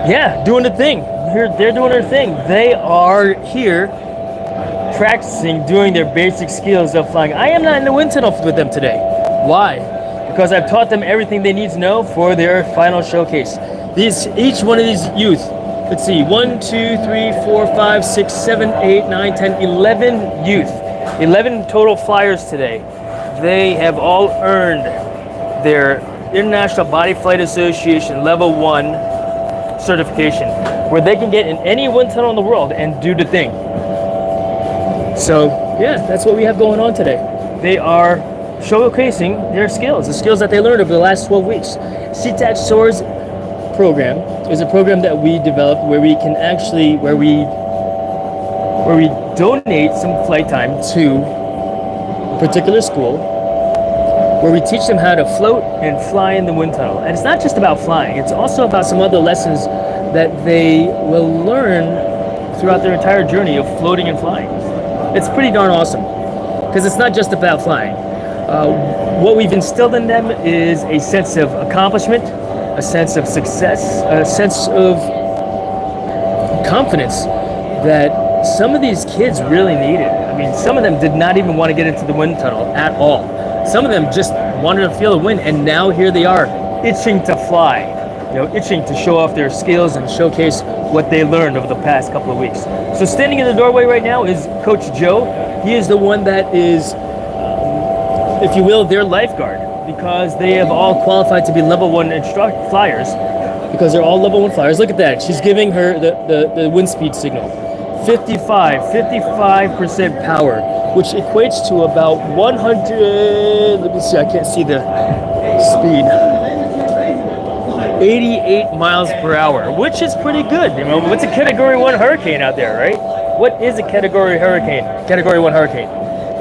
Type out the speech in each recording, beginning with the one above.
Yeah, doing the thing. They're doing their thing. They are here practicing, doing their basic skills of flying. I am not in the wind tunnel with them today. Why? Because I've taught them everything they need to know for their final showcase. Each one of these youth, let's see, 1, 2, 3, 4, 5, 6, 7, 8, 9, 10, 11 youth. 11 total flyers today. They have all earned their International Bodyflight Association Level 1 certification, where they can get in any wind tunnel in the world and do the thing. So yeah, that's what we have going on today. They are showcasing their skills, the skills that they learned over the last 12 weeks. Seatack Soars program is a program that we developed where we can actually, where we donate some flight time to a particular school, where we teach them how to float and fly in the wind tunnel. And it's not just about flying, it's also about some other lessons that they will learn throughout their entire journey of floating and flying. It's pretty darn awesome, because it's not just about flying. What we've instilled in them is a sense of accomplishment, a sense of success, a sense of confidence that some of these kids really needed. I mean, some of them did not even want to get into the wind tunnel at all. Some of them just wanted to feel the wind, and now here they are, itching to fly, itching to show off their skills and showcase what they learned over the past couple of weeks. So standing in the doorway right now is Coach Joe. He is the one that is, if you will, their lifeguard, because they have all qualified to be level 1 flyers, because they're all level 1 flyers. Look at that. She's giving her the wind speed signal. 55% power, which equates to about 100, let me see, I can't see the speed. 88 miles per hour, which is pretty good. What's a Category 1 hurricane out there, right? What is a Category hurricane? Category 1 hurricane.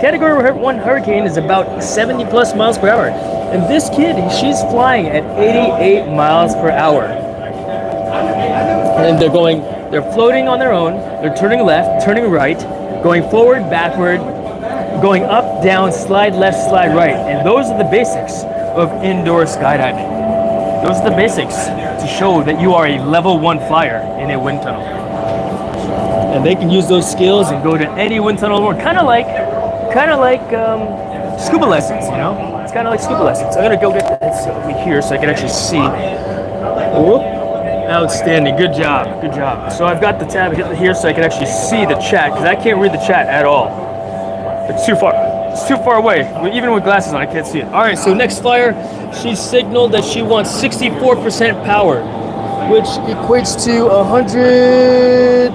Category 1 hurricane is about 70 plus miles per hour. And this kid, she's flying at 88 miles per hour. And they're floating on their own. They're turning left, turning right, going forward, backward, going up, down, slide left, slide right. And those are the basics of indoor skydiving. Those are the basics to show that you are a level 1 flyer in a wind tunnel. And they can use those skills and go to any wind tunnel in the world. Kind of like scuba lessons, It's kind of like scuba lessons. I'm gonna go get this over here so I can actually see. Whoop. Outstanding, good job, good job. So I've got the tab here so I can actually see the chat, because I can't read the chat at all. It's too far. It's too far away. Even with glasses on, I can't see it. All right, so next flyer, she signaled that she wants 64% power, which equates to 100,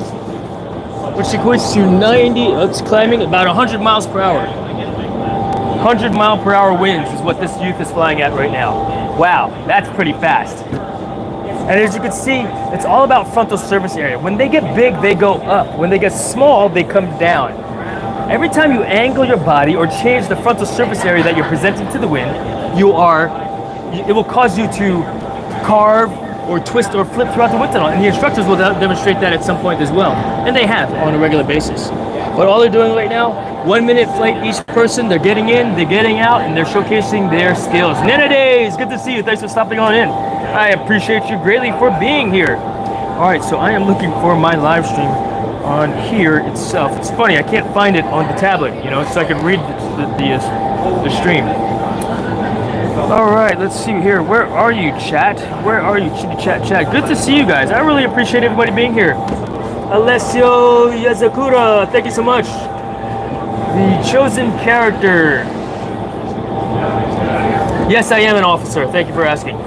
which equates to 90, it's climbing about 100 miles per hour. 100 mile per hour winds is what this youth is flying at right now. Wow, that's pretty fast. And as you can see, it's all about frontal surface area. When they get big, they go up. When they get small, they come down. Every time you angle your body or change the frontal surface area that you're presenting to the wind, it will cause you to carve or twist or flip throughout the wind tunnel. And the instructors will demonstrate that at some point as well. And they have on a regular basis. But all they're doing right now, 1 minute flight each person. They're getting in, they're getting out, and they're showcasing their skills. Nana Days, good to see you. Thanks for stopping on in. I appreciate you greatly for being here. All right, so I am looking for my live stream on here itself. It's funny, I can't find it on the tablet, so I can read the stream. All right, let's see here. Where are you, chat? Where are you, chat? Good to see you guys. I really appreciate everybody being here. Alessio Yazakura, thank you so much. The chosen character. Yes, I am an officer. Thank you for asking.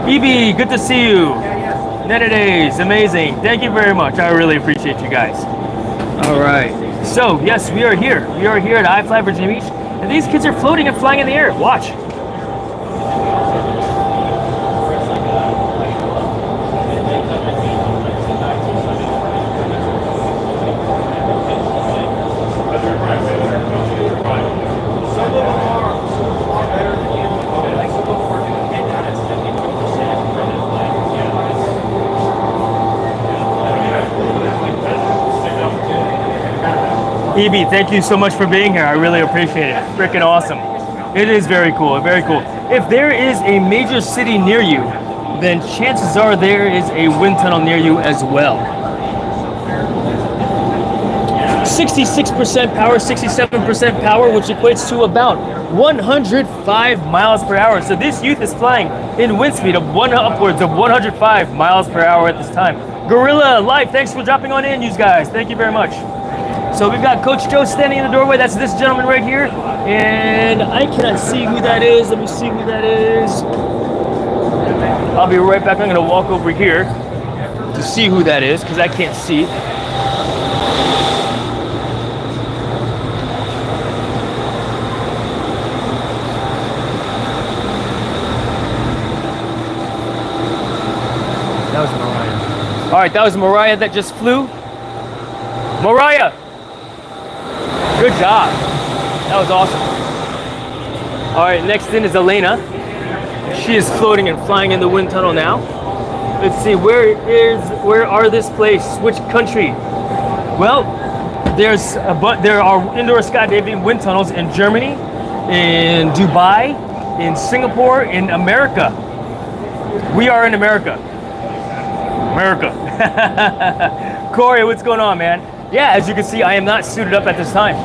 EB, good to see you. Netta Days, amazing. Thank you very much. I really appreciate you guys. All right. So, yes, we are here. We are here at iFly Virginia Beach. And these kids are floating and flying in the air. Watch. EB, thank you so much for being here. I really appreciate it. Freaking awesome. It is very cool, very cool. If there is a major city near you then chances are there is a wind tunnel near you as well. 66% power, 67% power, which equates to about 105 miles per hour. So this youth is flying in wind speed of upwards of 105 miles per hour at this time. Gorilla Life, thanks for dropping on in, you guys. Thank you very much. So we've got Coach Joe standing in the doorway. That's this gentleman right here. And I cannot see who that is. Let me see who that is. I'll be right back. I'm going to walk over here to see who that is because I can't see. That was Mariah. All right, that was Mariah that just flew. Mariah! Good job. That was awesome. All right, next in is Elena. She is floating and flying in the wind tunnel now. Let's see, where are this place? Which country? Well, there are indoor skydiving wind tunnels in Germany, in Dubai, in Singapore, in America. We are in America. America. Corey, what's going on, man? Yeah, as you can see, I am not suited up at this time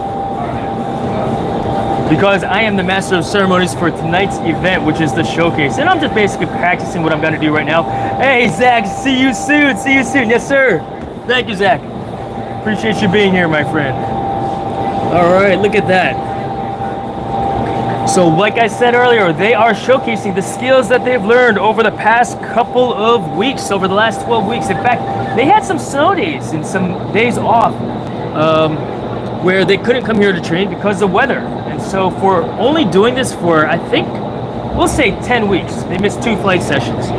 because I am the master of ceremonies for tonight's event, which is the showcase. And I'm just basically practicing what I'm going to do right now. Hey, Zach, see you soon. See you soon. Yes, sir. Thank you, Zach. Appreciate you being here, my friend. All right, look at that. So like I said earlier, they are showcasing the skills that they've learned over the past couple of weeks, over the last 12 weeks. In fact, they had some snow days and some days off where they couldn't come here to train because of weather. And so for only doing this for, I think, we'll say 10 weeks, they missed 2 flight sessions.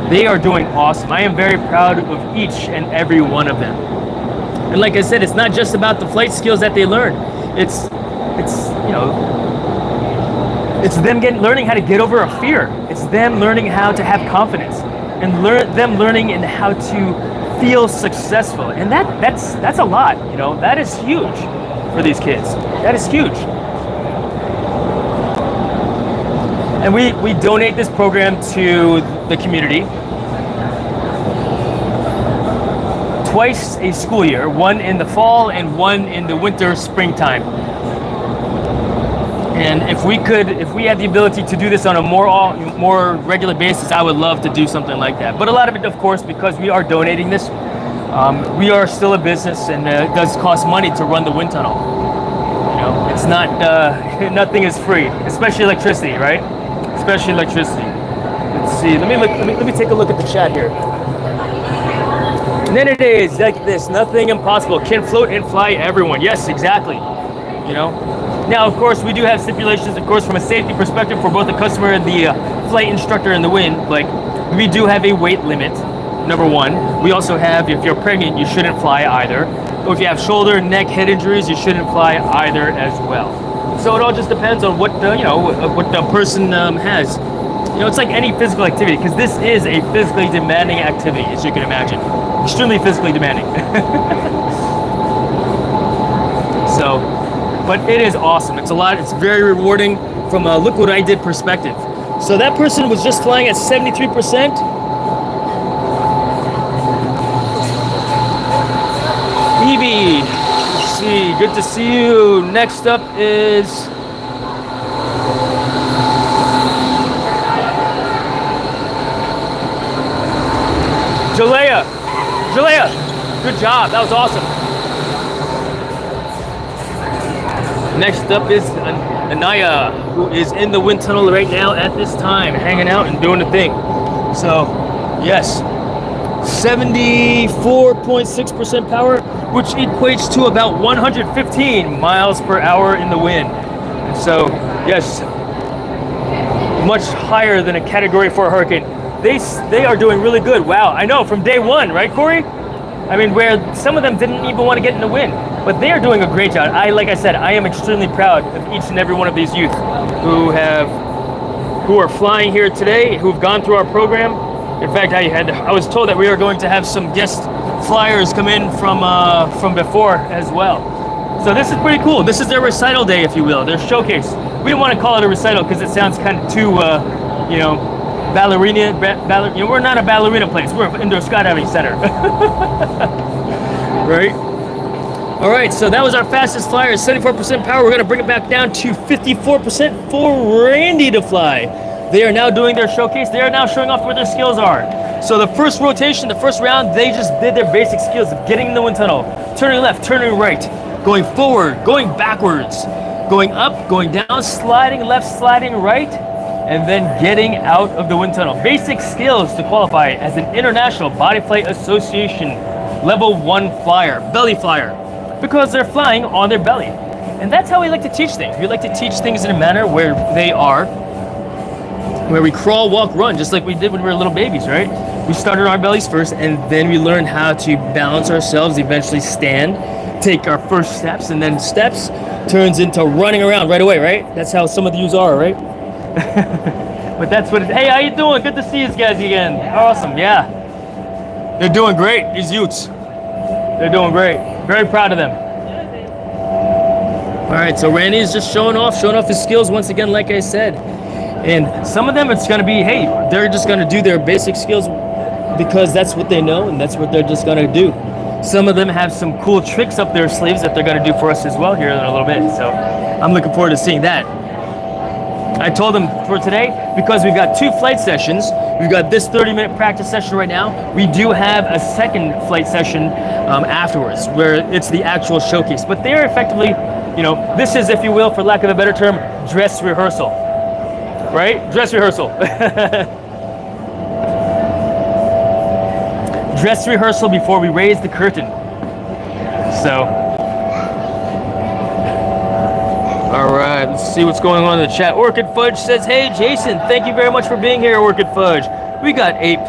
They are doing awesome. I am very proud of each and every one of them. And like I said, it's not just about the flight skills that they learn. It's you know, it's them learning how to get over a fear. It's them learning how to have confidence, and them learning in how to feel successful. And that's a lot, you know. That is huge for these kids. That is huge. And we donate this program to the community twice a school year, one in the fall and one in the winter, springtime. And if we had the ability to do this on a more regular basis, I would love to do something like that. But a lot of it, of course, because we are donating this, we are still a business, and it does cost money to run the wind tunnel. You know, it's not nothing is free, especially electricity, right? Especially electricity. Let's see. Let me take a look at the chat here. And then it is like this: nothing impossible. Can float and fly, everyone. Yes, exactly. You know. Now, of course, we do have stipulations, of course, from a safety perspective for both the customer and the flight instructor in the wind. Like, we do have a weight limit, number one. We also have, if you're pregnant, you shouldn't fly either. Or if you have shoulder, neck, head injuries, you shouldn't fly either as well. So it all just depends on what what the person has. You know, it's like any physical activity, because this is a physically demanding activity, as you can imagine. Extremely physically demanding. But it is awesome. It's a lot. It's very rewarding from a look what I did perspective. So that person was just flying at 73%. Evie, let's see. Good to see you. Next up is Jalea. Jalea, good job. That was awesome. Next up is Anaya, who is in the wind tunnel right now at this time, hanging out and doing the thing. So, yes, 74.6% power, which equates to about 115 miles per hour in the wind. And so, yes, much higher than a Category 4 hurricane. They are doing really good. Wow, I know, from day one, right, Corey? I mean, where some of them didn't even want to get in the wind. But they are doing a great job. Like I said, I am extremely proud of each and every one of these youth who are flying here today, who've gone through our program. In fact, I was told that we are going to have some guest flyers come in from before as well. So this is pretty cool. This is their recital day, if you will, their showcase. We don't want to call it a recital because it sounds kind of too, we're not a ballerina place. We're an indoor skydiving center. Right? All right, so that was our fastest flyer, 74% power. We're going to bring it back down to 54% for Randy to fly. They are now doing their showcase. They are now showing off where their skills are. So the first rotation, the first round, they just did their basic skills of getting in the wind tunnel, turning left, turning right, going forward, going backwards, going up, going down, sliding left, sliding right, and then getting out of the wind tunnel. Basic skills to qualify as an International Bodyflight Association Level 1 flyer, belly flyer, because they're flying on their belly. And that's how we like to teach things. We like to teach things in a manner where they are, where we crawl, walk, run, just like we did when we were little babies, right? We started on our bellies first, and then we learned how to balance ourselves, eventually stand, take our first steps, and then steps turns into running around right away, right? That's how some of the yous are, right? But that's what hey, how you doing? Good to see you guys again. Awesome, yeah. They're doing great, these youths. They're doing great. Very proud of them. All right, so Randy is just showing off his skills once again, like I said. And some of them, it's going to be, hey, they're just going to do their basic skills because that's what they know and that's what they're just going to do. Some of them have some cool tricks up their sleeves that they're going to do for us as well here in a little bit. So I'm looking forward to seeing that. I told them for today, because we've got 2 flight sessions, we've got this 30-minute practice session right now. We do have a second flight session afterwards where it's the actual showcase. But they're effectively, this is, if you will, for lack of a better term, dress rehearsal. Right? Dress rehearsal. Dress rehearsal before we raise the curtain. So, all right, let's see what's going on in the chat. Orchid Fudge says, hey, Jason, thank you very much for being here, Orchid Fudge. We got 8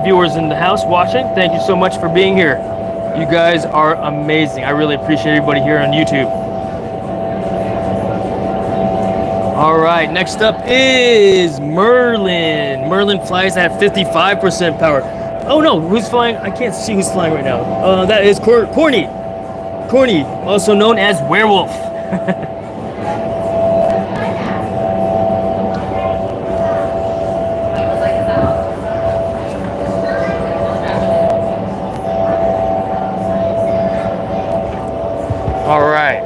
viewers in the house watching. Thank you so much for being here. You guys are amazing. I really appreciate everybody here on YouTube. All right, next up is Merlin. Merlin flies at 55% power. Oh no, who's flying? I can't see who's flying right now. That is Corny. Corny, also known as Werewolf. All right,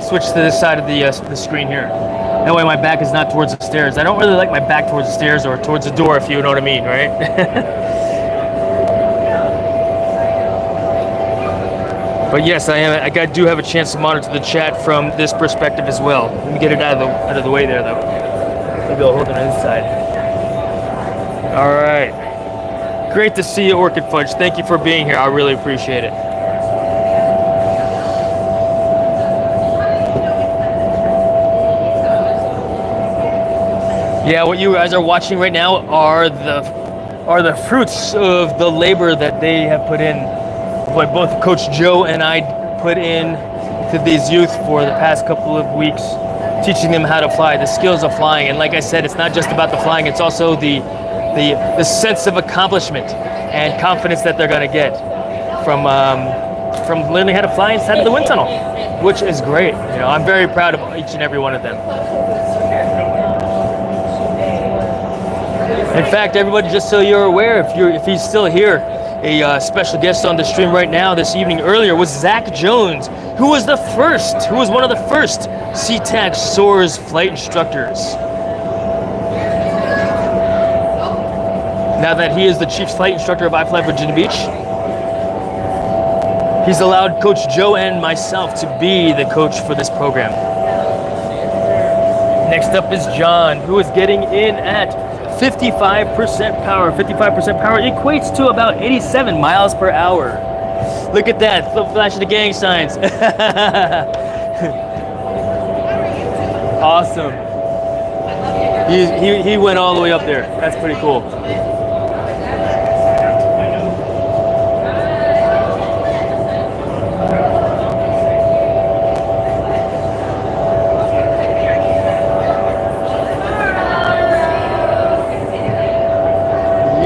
switch to this side of the screen here. That way my back is not towards the stairs. I don't really like my back towards the stairs or towards the door, if you know what I mean, right? But yes, I do have a chance to monitor the chat from this perspective as well. Let me get it out of the way there, though. Maybe I'll hold it on this side. All right. Great to see you, Orchid Fudge. Thank you for being here. I really appreciate it. Yeah, what you guys are watching right now are the fruits of the labor that they have put in. What both Coach Joe and I put in to these youth for the past couple of weeks, teaching them how to fly, the skills of flying. And like I said, it's not just about the flying, it's also the sense of accomplishment and confidence that they're gonna get from learning how to fly inside of the wind tunnel, which is great. I'm very proud of each and every one of them. In fact, everybody, just so you're aware, if he's still here, a special guest on the stream right now this evening earlier was Zach Jones, who was one of the first Seatack Soars flight instructors. Now that he is the chief flight instructor of iFly Virginia Beach, he's allowed Coach Joe and myself to be the coach for this program. Next up is John, who is getting in at 55% power. 55% power equates to about 87 miles per hour. Look at that, flashing the gang signs. Awesome. He went all the way up there. That's pretty cool.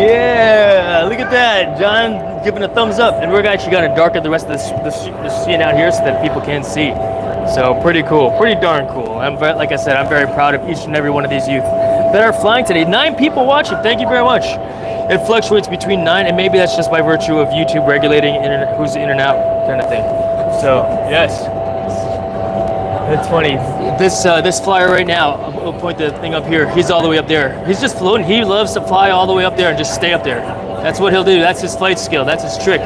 Yeah, look at that. John giving a thumbs up. And we're actually going to darken the rest of the scene out here so that people can see. So pretty cool, pretty darn cool. Like I said, I'm very proud of each and every one of these youth. that are flying today. 9 people watching. Thank you very much. It fluctuates between 9, and maybe that's just by virtue of YouTube regulating who's in and out kind of thing. So yes, it's funny. This flyer right now, I'll point the thing up here. He's all the way up there. He's just floating. He loves to fly all the way up there and just stay up there. That's what he'll do. That's his flight skill. That's his trick.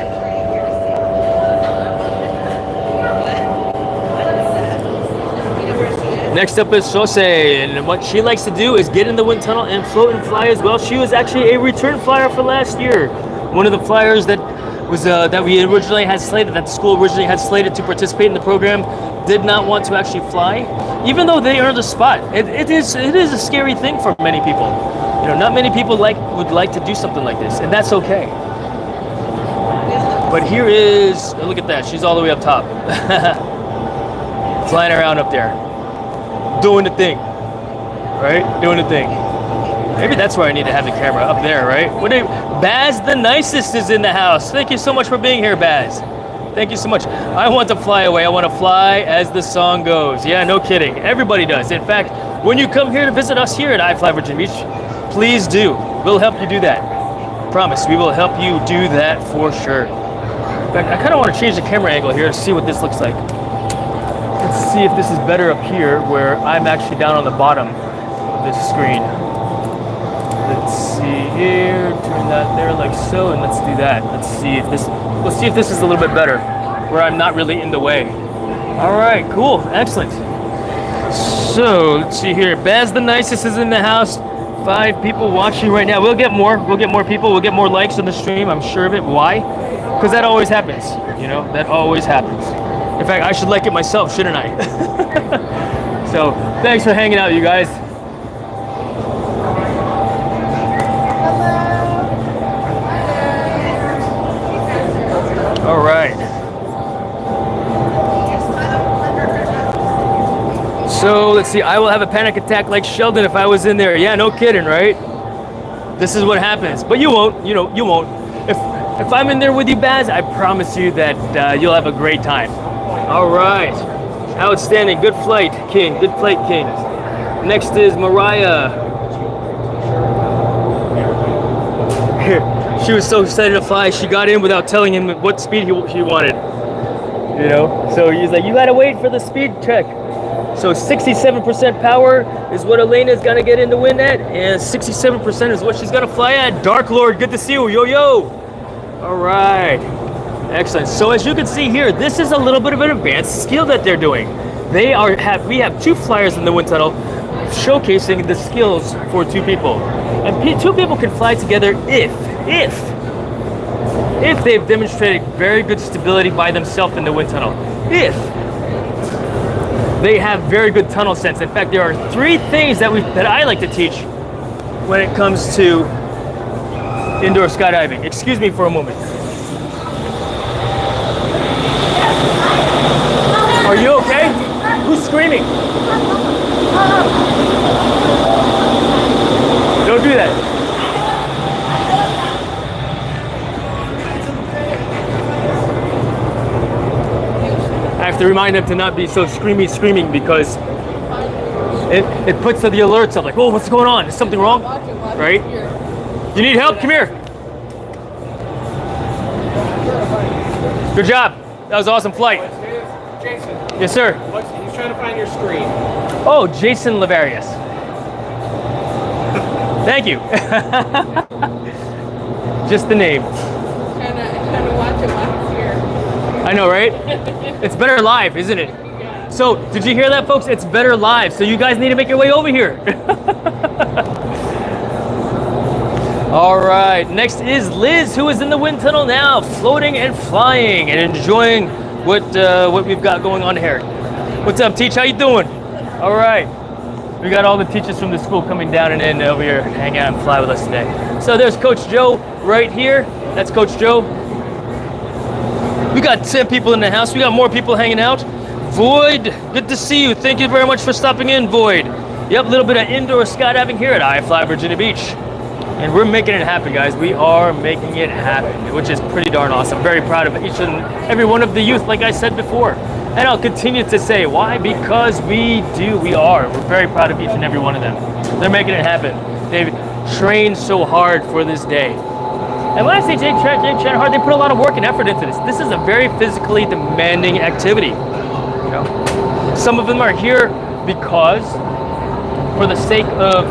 Next up is Sose, and what she likes to do is get in the wind tunnel and float and fly as well. She was actually a return flyer for last year. One of the flyers that was that we originally had slated, that the school originally had slated to participate in the program, did not want to actually fly, even though they earned a spot. It is a scary thing for many people. You know, not many people would like to do something like this, and that's okay. But here is, look at that, she's all the way up top. Flying around up there. Doing the thing, right? Doing the thing. Maybe that's where I need to have the camera, up there, right? Baz the nicest is in the house. Thank you so much for being here, Baz. Thank you so much. I want to fly away. I want to fly as the song goes. Yeah, no kidding. Everybody does. In fact, when you come here to visit us here at iFly Virginia Beach, please do. We'll help you do that. Promise, we will help you do that for sure. In fact, I kind of want to change the camera angle here to see what this looks like. Let's see if this is better up here where I'm actually down on the bottom of this screen. Let's see here, turn that there like so, and let's do that. Let's see if this is a little bit better where I'm not really in the way. All right, cool, excellent. So let's see here, Baz the nicest is in the house. 5 people watching right now. We'll get more people, we'll get more likes on the stream, I'm sure of it. Why? Because that always happens, you know, that always happens. In fact, I should like it myself, shouldn't I? So, thanks for hanging out, you guys. All right. So, let's see. I will have a panic attack like Sheldon if I was in there. Yeah, no kidding, right? This is what happens. But you won't, you know, you won't. If I'm in there with you, Baz, I promise you that you'll have a great time. All right, outstanding, good flight, King, good flight, King. Next is Mariah. She was so excited to fly, she got in without telling him what speed she wanted. You know, so he's like, you gotta wait for the speed check. So 67% power is what Elena's gonna get in the wind at, and 67% is what she's gonna fly at. Dark Lord, good to see you, yo. All right. Excellent. So as you can see here, this is a little bit of an advanced skill that they're doing. We have 2 flyers in the wind tunnel showcasing the skills for 2 people. And 2 people can fly together if they've demonstrated very good stability by themselves in the wind tunnel. If they have very good tunnel sense. In fact, there are 3 things that I like to teach when it comes to indoor skydiving. Excuse me for a moment. Are you okay? Who's screaming? Don't do that. I have to remind them to not be so screaming because it puts the alerts up like, oh, what's going on? Is something wrong? Right? You need help? Come here. Good job. That was an awesome flight. Jason. Yes, sir. He's trying to find your screen. Oh, Jason Lavarius. Thank you. Just the name. Trying to watch it while he's here. I know, right? It's better live, isn't it? Yeah. So, did you hear that, folks? It's better live. So you guys need to make your way over here. All right. Next is Liz, who is in the wind tunnel now, floating and flying and enjoying what we've got going on here. What's up, Teach? How you doing? All right. We got all the teachers from the school coming down and in over here, hang out and fly with us today. So there's Coach Joe right here. That's Coach Joe. We got 10 people in the house. We got more people hanging out. Void, good to see you. Thank you very much for stopping in, Void. Yep, a little bit of indoor skydiving here at iFly Virginia Beach. And we're making it happen, guys. We are making it happen, which is pretty darn awesome. Very proud of each and every one of the youth, like I said before. And I'll continue to say why, because we are. We're very proud of each and every one of them. They're making it happen. They've trained so hard for this day. And when I say train hard, they put a lot of work and effort into this. This is a very physically demanding activity. You know, some of them are here because, for the sake of,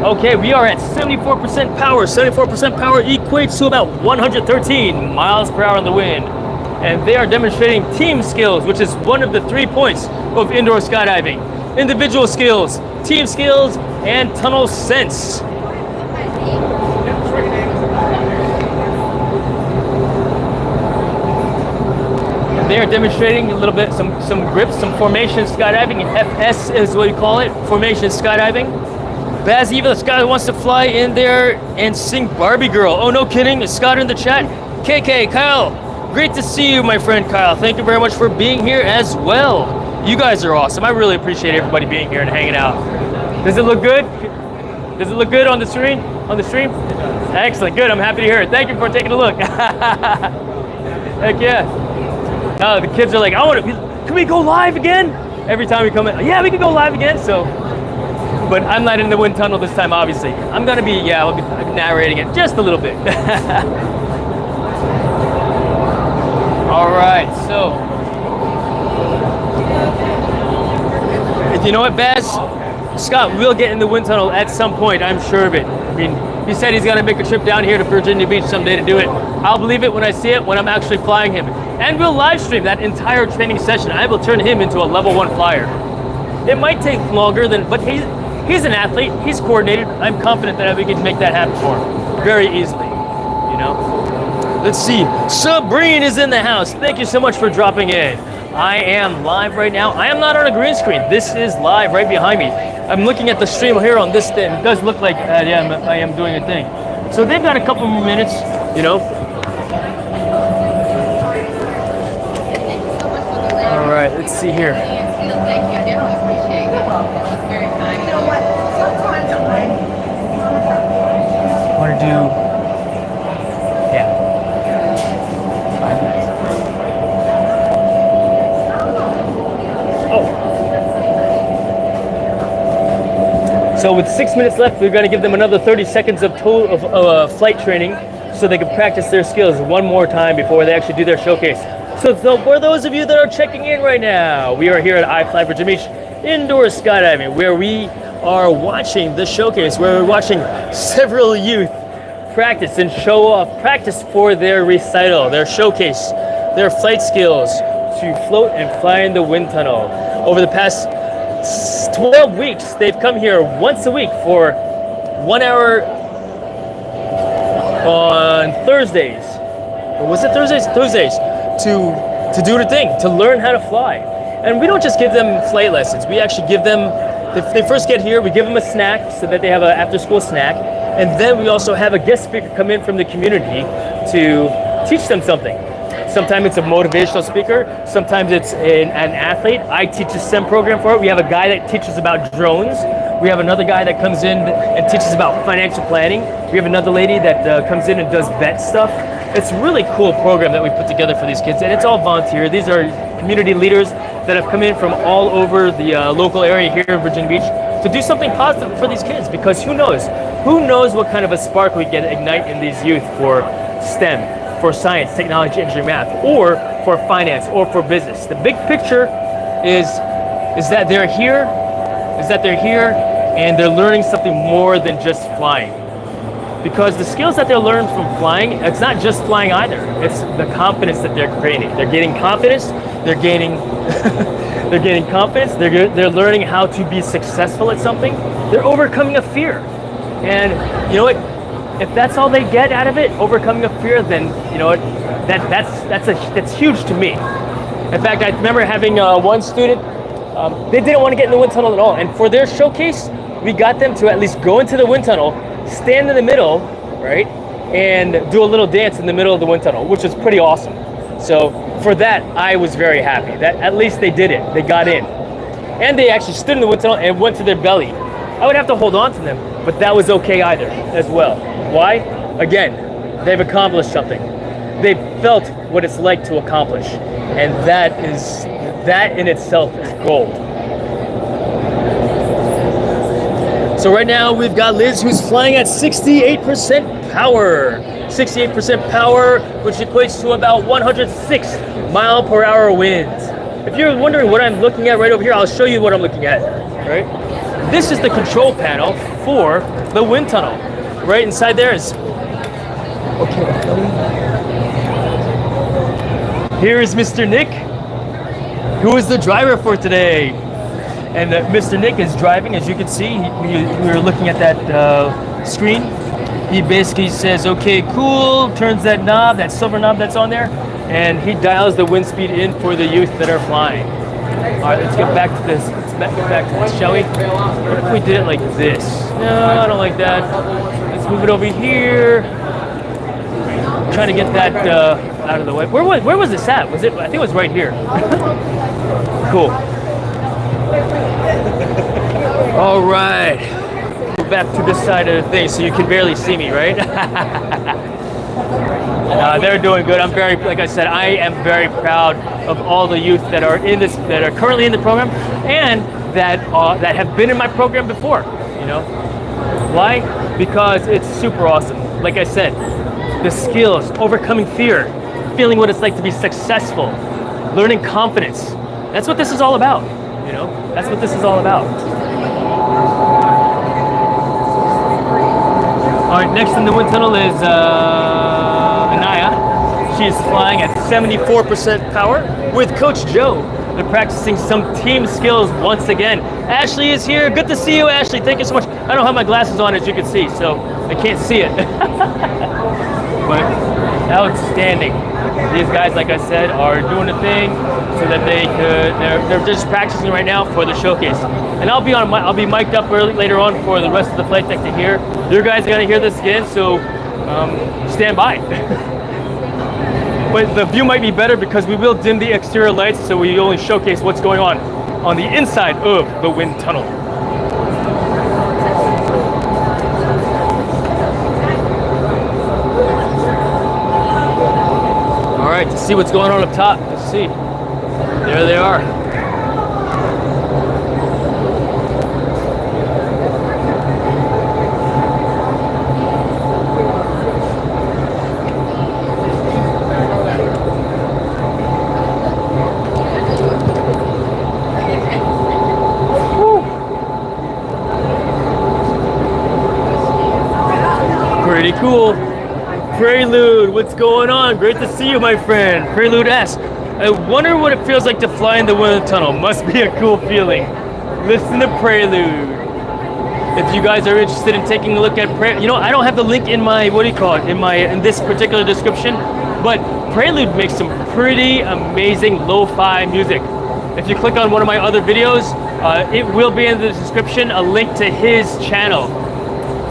okay, we are at 74% power. 74% power equates to about 113 miles per hour in the wind. And they are demonstrating team skills, which is one of the 3 points of indoor skydiving. Individual skills, team skills, and tunnel sense. And they are demonstrating a little bit, some grips, some formation skydiving. FS is what you call it, formation skydiving. Baz Eva, this guy wants to fly in there and sing Barbie Girl. Oh, no kidding, is Scott in the chat? KK, Kyle. Great to see you, my friend Kyle. Thank you very much for being here as well. You guys are awesome. I really appreciate everybody being here and hanging out. Does it look good? Does it look good on the stream? On the stream? Excellent. Good. I'm happy to hear it. Thank you for taking a look. Heck yeah. The kids are like, can we go live again? Every time we come in, yeah, we can go live again. So, but I'm not in the wind tunnel this time, obviously. I'm gonna be, I'll be narrating it just a little bit. All right, so you know what, Baz? Scott will get in the wind tunnel at some point, I'm sure of it. I mean, he said he's gonna make a trip down here to Virginia Beach someday to do it. I'll believe it when I see it, when I'm actually flying him. And we'll live stream that entire training session. I will turn him into a level 1 flyer. It might take longer than, but he's an athlete, he's coordinated. I'm confident that we can make that happen for him very easily, you know? Let's see, Sabrine is in the house. Thank you so much for dropping in. I am live right now. I am not on a green screen. This is live right behind me. I'm looking at the stream here on this thing. It does look like I am doing a thing. So they've got a couple more minutes, you know. All right, let's see here. I want to do. So with 6 minutes left, we're going to give them another 30 seconds of flight training so they can practice their skills one more time before they actually do their showcase. So for those of you that are checking in right now, we are here at iFly Virginia Beach Indoor Skydiving, where we are watching the showcase, where we're watching several youth practice and show off, practice for their recital, their showcase, their flight skills to float and fly in the wind tunnel. Over the past 12 weeks, they've come here once a week for 1 hour on Thursdays. Or was it Thursdays? Thursdays to do the thing, to learn how to fly. And we don't just give them flight lessons. We actually give them, if they first get here, we give them a snack so that they have an after-school snack. And then we also have a guest speaker come in from the community to teach them something. Sometimes it's a motivational speaker. Sometimes it's an athlete. I teach a STEM program for it. We have a guy that teaches about drones. We have another guy that comes in and teaches about financial planning. We have another lady that comes in and does vet stuff. It's a really cool program that we put together for these kids, and it's all volunteer. These are community leaders that have come in from all over the local area here in Virginia Beach to do something positive for these kids, because who knows? Who knows what kind of a spark we can ignite in these youth for STEM, for science, technology, engineering, math, or for finance, or for business. The big picture is that they're here, and they're learning something more than just flying. Because the skills that they're learning from flying, it's not just flying either. It's the confidence that they're creating. They're gaining confidence. They're gaining, they're gaining confidence. They're learning how to be successful at something. They're overcoming a fear. And you know what? If that's all they get out of it, overcoming a fear, then you know what? That's huge to me. In fact, I remember having one student. They didn't want to get in the wind tunnel at all, and for their showcase, we got them to at least go into the wind tunnel, stand in the middle, right, and do a little dance in the middle of the wind tunnel, which was pretty awesome. So for that, I was very happy that at least they did it. They got in, and they actually stood in the wind tunnel and went to their belly. I would have to hold on to them, but that was okay either as well. Why? Again, they've accomplished something. They've felt what it's like to accomplish, and that in itself is gold. So right now we've got Liz who's flying at 68% power. 68% power, which equates to about 106 mile per hour winds. If you're wondering what I'm looking at right over here, I'll show you what I'm looking at, right? This is the control panel for the wind tunnel. Right inside there is, okay. Here is Mr. Nick, who is the driver for today. And Mr. Nick is driving, as you can see. We were looking at that screen. He basically says, okay, cool, turns that knob, that silver knob that's on there, and he dials the wind speed in for the youth that are flying. All right, let's get back to this. Let's get back to this, shall we? What if we did it like this? No, I don't like that. Let's move it over here. Trying to get that out of the way. Where was this at? Was it? I think it was right here. Cool. All right. Back to this side of the thing, so you can barely see me, right? They're doing good. I'm very, like I said, I am very proud of all the youth that are in this, that are currently in the program, and that have been in my program before. You know, why? Because it's super awesome. Like I said, the skills, overcoming fear, feeling what it's like to be successful, learning confidence. That's what this is all about. You know, that's what this is all about. All right, next in the wind tunnel is Anaya. She's flying at 74% power with Coach Joe. They're practicing some team skills once again. Ashley is here. Good to see you, Ashley. Thank you so much. I don't have my glasses on, as you can see, so I can't see it. But outstanding. These guys, like I said, are doing a thing so that they're just practicing right now for the showcase. And I'll be mic'd up later on for the rest of the flight deck to hear. You guys are gonna hear this again, so stand by. But the view might be better because we will dim the exterior lights, so we only showcase what's going on the inside of the wind tunnel. All right, to see what's going on up top, let's see. There they are. Pretty cool. Prelude, what's going on? Great to see you, my friend. Prelude asks, I wonder what it feels like to fly in the wind tunnel. Must be a cool feeling. Listen to Prelude. If you guys are interested in taking a look at Prelude, you know, I don't have the link in my, in this particular description, but Prelude makes some pretty amazing lo-fi music. If you click on one of my other videos, it will be in the description, a link to his channel.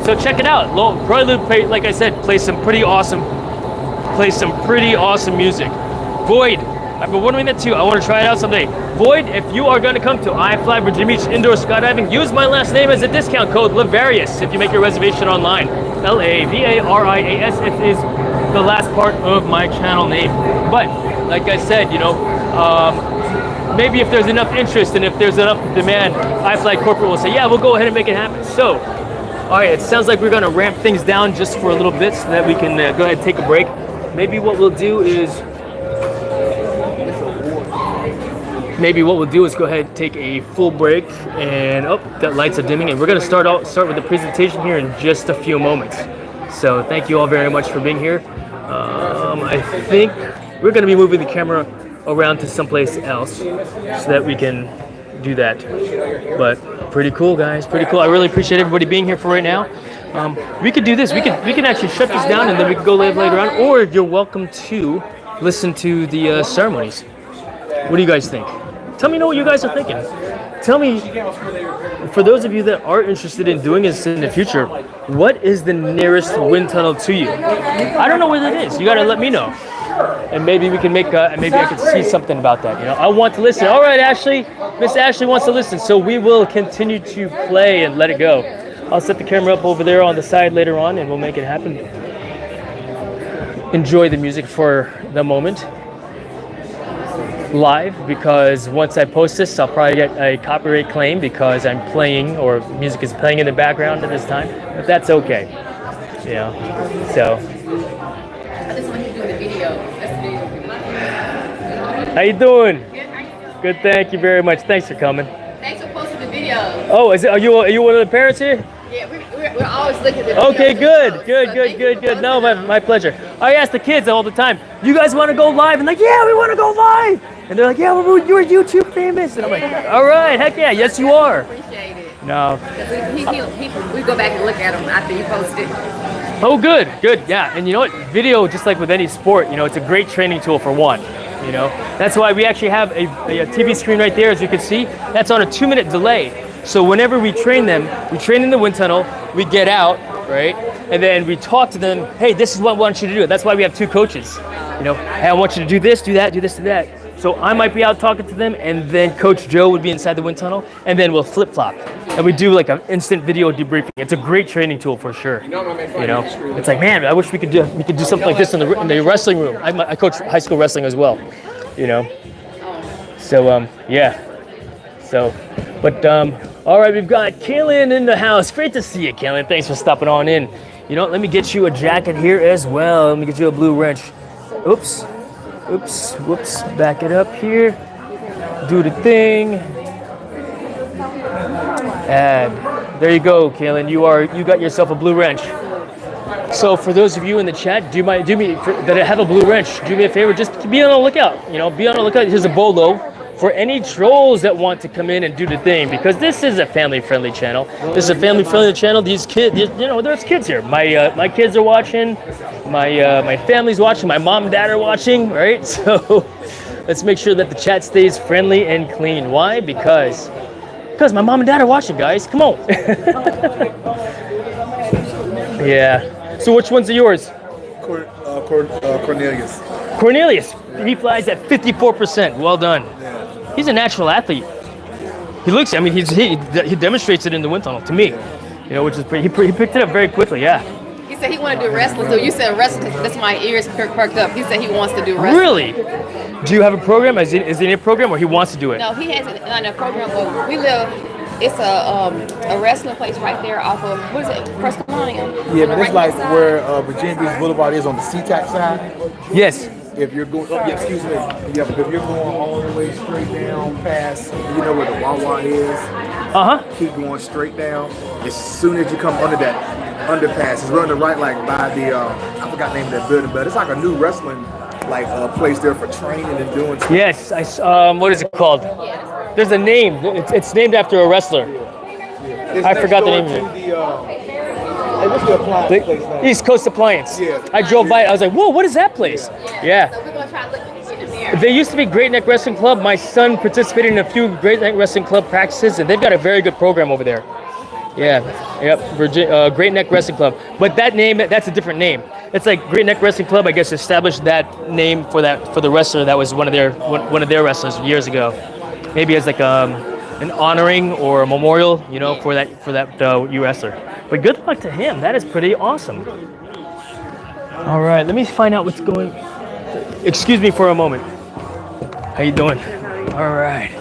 So check it out. Prelude, like I said, plays some pretty awesome music. Void, I've been wondering that too. I want to try it out someday. Void, if you are going to come to I Fly Virginia Beach Indoor Skydiving, use my last name as a discount code, Lavarius, if you make your reservation online. Lavarias. It is the last part of my channel name. But like I said, you know, maybe if there's enough interest and if there's enough demand, I Fly Corporate will say, yeah, we'll go ahead and make it happen. So, all right, it sounds like we're going to ramp things down just for a little bit so that we can go ahead and take a break. Maybe what we'll do is go ahead and take a full break. And that lights are dimming, and we're going to start with the presentation here in just a few moments. So thank you all very much for being here. I think we're going to be moving the camera around to someplace else so that we can do that. But pretty cool, guys, pretty cool. I really appreciate everybody being here for right now. We could do this. We can actually shut this down and then we can go live later on, or you're welcome to listen to the ceremonies. What do you guys think? Tell me what you guys are thinking. Tell me, for those of you that are interested in doing this in the future, what is the nearest wind tunnel to you? I don't know where that is. You got to let me know. And maybe we can maybe I can see something about that. You know, I want to listen. All right, Ashley, Miss Ashley wants to listen, so we will continue to play and let it go. I'll set the camera up over there on the side later on, and we'll make it happen. Enjoy the music for the moment. live because once I post this, I'll probably get a copyright claim because I'm playing or music is playing in the background at this time. But that's okay, you know. So. I just want you to do the video. That's the video. How you doing? Good, how you doing? Good, thank you very much. Thanks for coming. Thanks for posting the videos. Oh, are you one of the parents here? Yeah, we're always looking at the videos. Okay, and good, posts. good, So good, thank good, you good. for No, posting my pleasure. I ask the kids all the time, you guys want to go live? And like, yeah, we want to go live. And they're like, yeah, you're YouTube famous. And I'm like, all right, heck yeah, yes you are. Appreciate it. No. We go back and look at them after you post it. Oh, good, yeah. And you know what? Video, just like with any sport, you know, it's a great training tool for one. You know, that's why we actually have a TV screen right there, as you can see. That's on a 2-minute delay. So whenever we train them, we train in the wind tunnel, we get out, right? And then we talk to them, hey, this is what I want you to do. That's why we have 2 coaches. You know, hey, I want you to do this, do that, do this, do that. So I might be out talking to them, and then Coach Joe would be inside the wind tunnel, and then we'll flip-flop. And we do like an instant video debriefing. It's a great training tool for sure. You know, it's like, man, I wish we could do something like this in the wrestling room. I coach high school wrestling as well, you know. So yeah. So, but all right, we've got Kaylin in the house. Great to see you, Kaylin. Thanks for stopping on in. You know, let me get you a jacket here as well. Let me get you a blue wrench. Oops, whoops. Back it up here. Do the thing. And there you go, Kaylin. You got yourself a blue wrench. So for those of you in the chat, that have a blue wrench, do me a favor, just be on the lookout. You know, be on the lookout. Here's a bolo for any trolls that want to come in and do the thing, because this is a family-friendly channel. This is a family-friendly channel. These kids, you know, there's kids here. My kids are watching. My family's watching. My mom and dad are watching. Right? So let's make sure that the chat stays friendly and clean. Why? Because my mom and dad are watching, guys. Come on. Yeah. So which ones are yours? Cornelius. Cornelius. He flies at 54%. Well done. He's a natural athlete. He looks. I mean, he demonstrates it in the wind tunnel to me. You know, which is pretty. He picked it up very quickly. Yeah. He said he wanted to do wrestling, so you said wrestling. That's my ears perked up. He said he wants to do wrestling. Really? Do you have a program? Is it in a program, or he wants to do it? No, he has it on a program. But we live. It's a wrestling place right there off of what is it? Prescott Line. Yeah, but it's like where Virginia Beach Boulevard is on the Seatack side. Yes. If you're going, excuse me. Yeah, but if you're going all the way straight down past, you know where the Wawa is. Keep going straight down. As soon as you come under that underpass, it's running right like by the I forgot the name of that building, but it's like a new wrestling like place there for training and doing stuff. Yes. What is it called? There's a name. It's named after a wrestler. I forgot the name of it. What's the appliance place now? East Coast Appliance. Yeah. I drove by it. I was like, whoa, what is that place? Yeah. So we're gonna try to look in the mirror. They used to be Great Neck Wrestling Club. My son participated in a few Great Neck Wrestling Club practices, and they've got a very good program over there. Yeah. Yep. Great Neck Wrestling Club. But that's a different name. It's like Great Neck Wrestling Club, I guess, established that name for the wrestler that was one of their wrestlers years ago. Maybe as like an honoring or a memorial, you know, for that U wrestler. But good luck to him. That is pretty awesome. All right, let me find out what's going. Excuse me for a moment. How you doing? All right.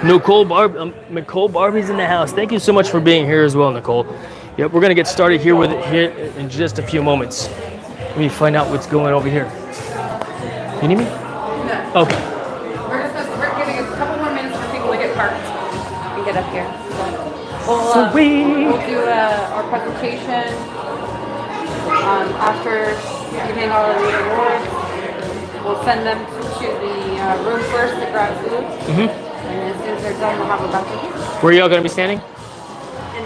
Nicole Barbie's in the house. Thank you so much for being here as well, Nicole. Yep, we're gonna get started here in just a few moments. Let me find out what's going over here. You need me? No. Okay. We're giving a couple more minutes for people to get parked and get up here. We'll do our presentation after giving all of the awards. We'll send them to the room first to grab food. And as soon as they're done, we'll have a bunch of. Where are y'all gonna be standing?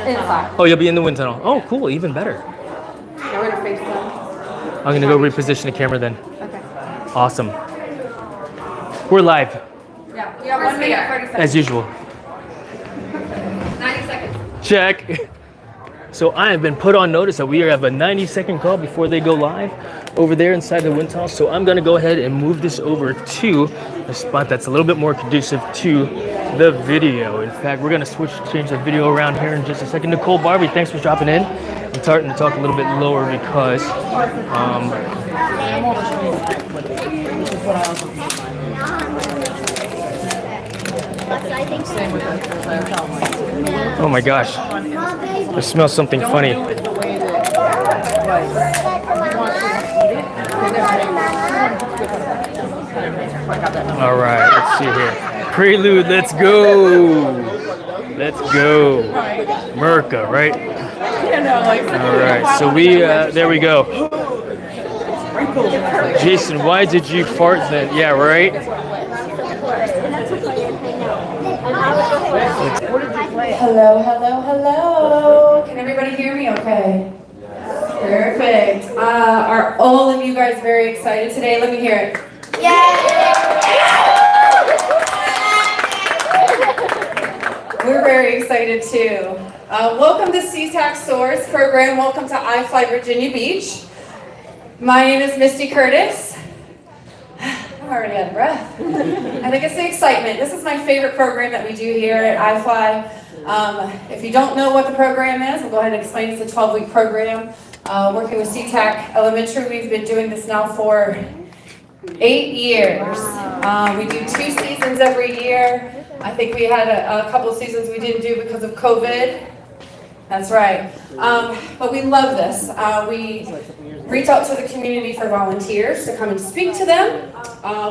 Inside. Oh, you'll be in the wind tunnel. Oh, cool, even better. Yeah, we're gonna face them. I'm gonna go reposition the camera then. Okay. Awesome. We're live, Yeah, we have 1 minute, 30 seconds. as usual. 90 seconds. Check. So I have been put on notice that we have a 90-second call before they go live over there inside the wind tunnel. So I'm gonna go ahead and move this over to a spot that's a little bit more conducive to the video. In fact, we're gonna change the video around here in just a second. Nicole Barbie, thanks for dropping in. I'm starting to talk a little bit lower because oh my gosh, I smell something funny. All right, let's see here. Prelude, let's go. Let's go. Merca, right? All right, so there we go. Jason, why did you fart then? Yeah, right? Hello, hello, hello. Can everybody hear me okay? Perfect. Are all of you guys very excited today? Let me hear it. We're very excited too. Welcome to Seatack Soars program. Welcome to iFly Virginia Beach. My name is Misty Curtis. I'm already out of breath. I think it's the excitement. This is my favorite program that we do here at iFly. If you don't know what the program is, I'll go ahead and explain. It's a 12-week program. Working with Seatack Elementary, we've been doing this now for 8 years. We do 2 seasons every year. I think we had a couple of seasons we didn't do because of COVID. That's right. But we love this. We reach out to the community for volunteers to come and speak to them.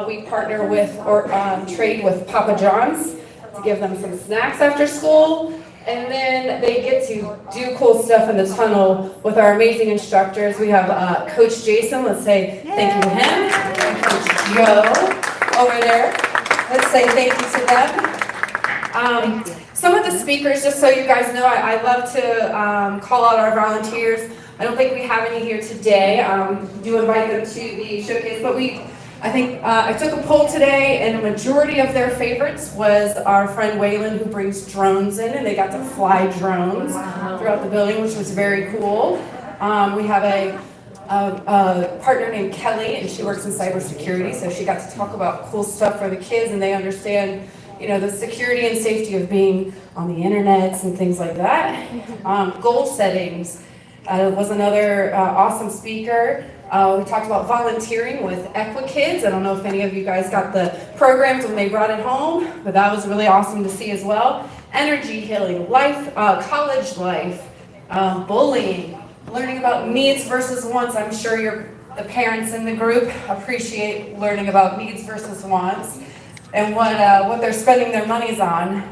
We partner with or trade with Papa John's to give them some snacks after school. And then they get to do cool stuff in the tunnel with our amazing instructors. We have Coach Jason. Let's say thank you to him. And Coach Joe over there. Let's say thank you to them. Some of the speakers, just so you guys know, I love to call out our volunteers. I don't think we have any here today. Do invite them to the showcase, but I took a poll today, and a majority of their favorites was our friend Waylon, who brings drones in, and they got to fly drones throughout the building, which was very cool. We have a partner named Kelly, and she works in cybersecurity, so she got to talk about cool stuff for the kids, and they understand, the security and safety of being on the internet and things like that. Goal settings was another awesome speaker. We talked about volunteering with EquiKids. I don't know if any of you guys got the programs when they brought it home, but that was really awesome to see as well. Energy healing, life, college life, bullying, learning about needs versus wants. I'm sure the parents in the group appreciate learning about needs versus wants and what they're spending their monies on.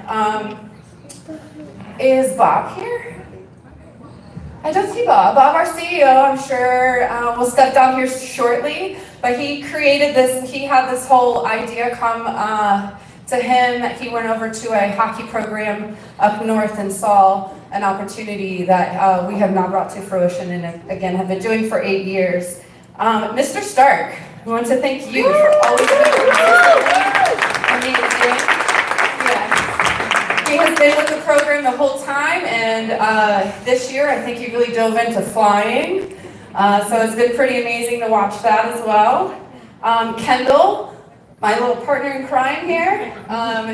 Is Bob here? I don't see Bob. Bob, our CEO, I'm sure will step down here shortly, but he created this, he had this whole idea come to him. He went over to a hockey program up north and saw an opportunity that we have now brought to fruition and again have been doing for 8 years. Mr. Stark, we want to thank you for always being amazing. He has been with the program the whole time, and this year I think he really dove into flying. So it's been pretty amazing to watch that as well. Kendall, my little partner in crime here,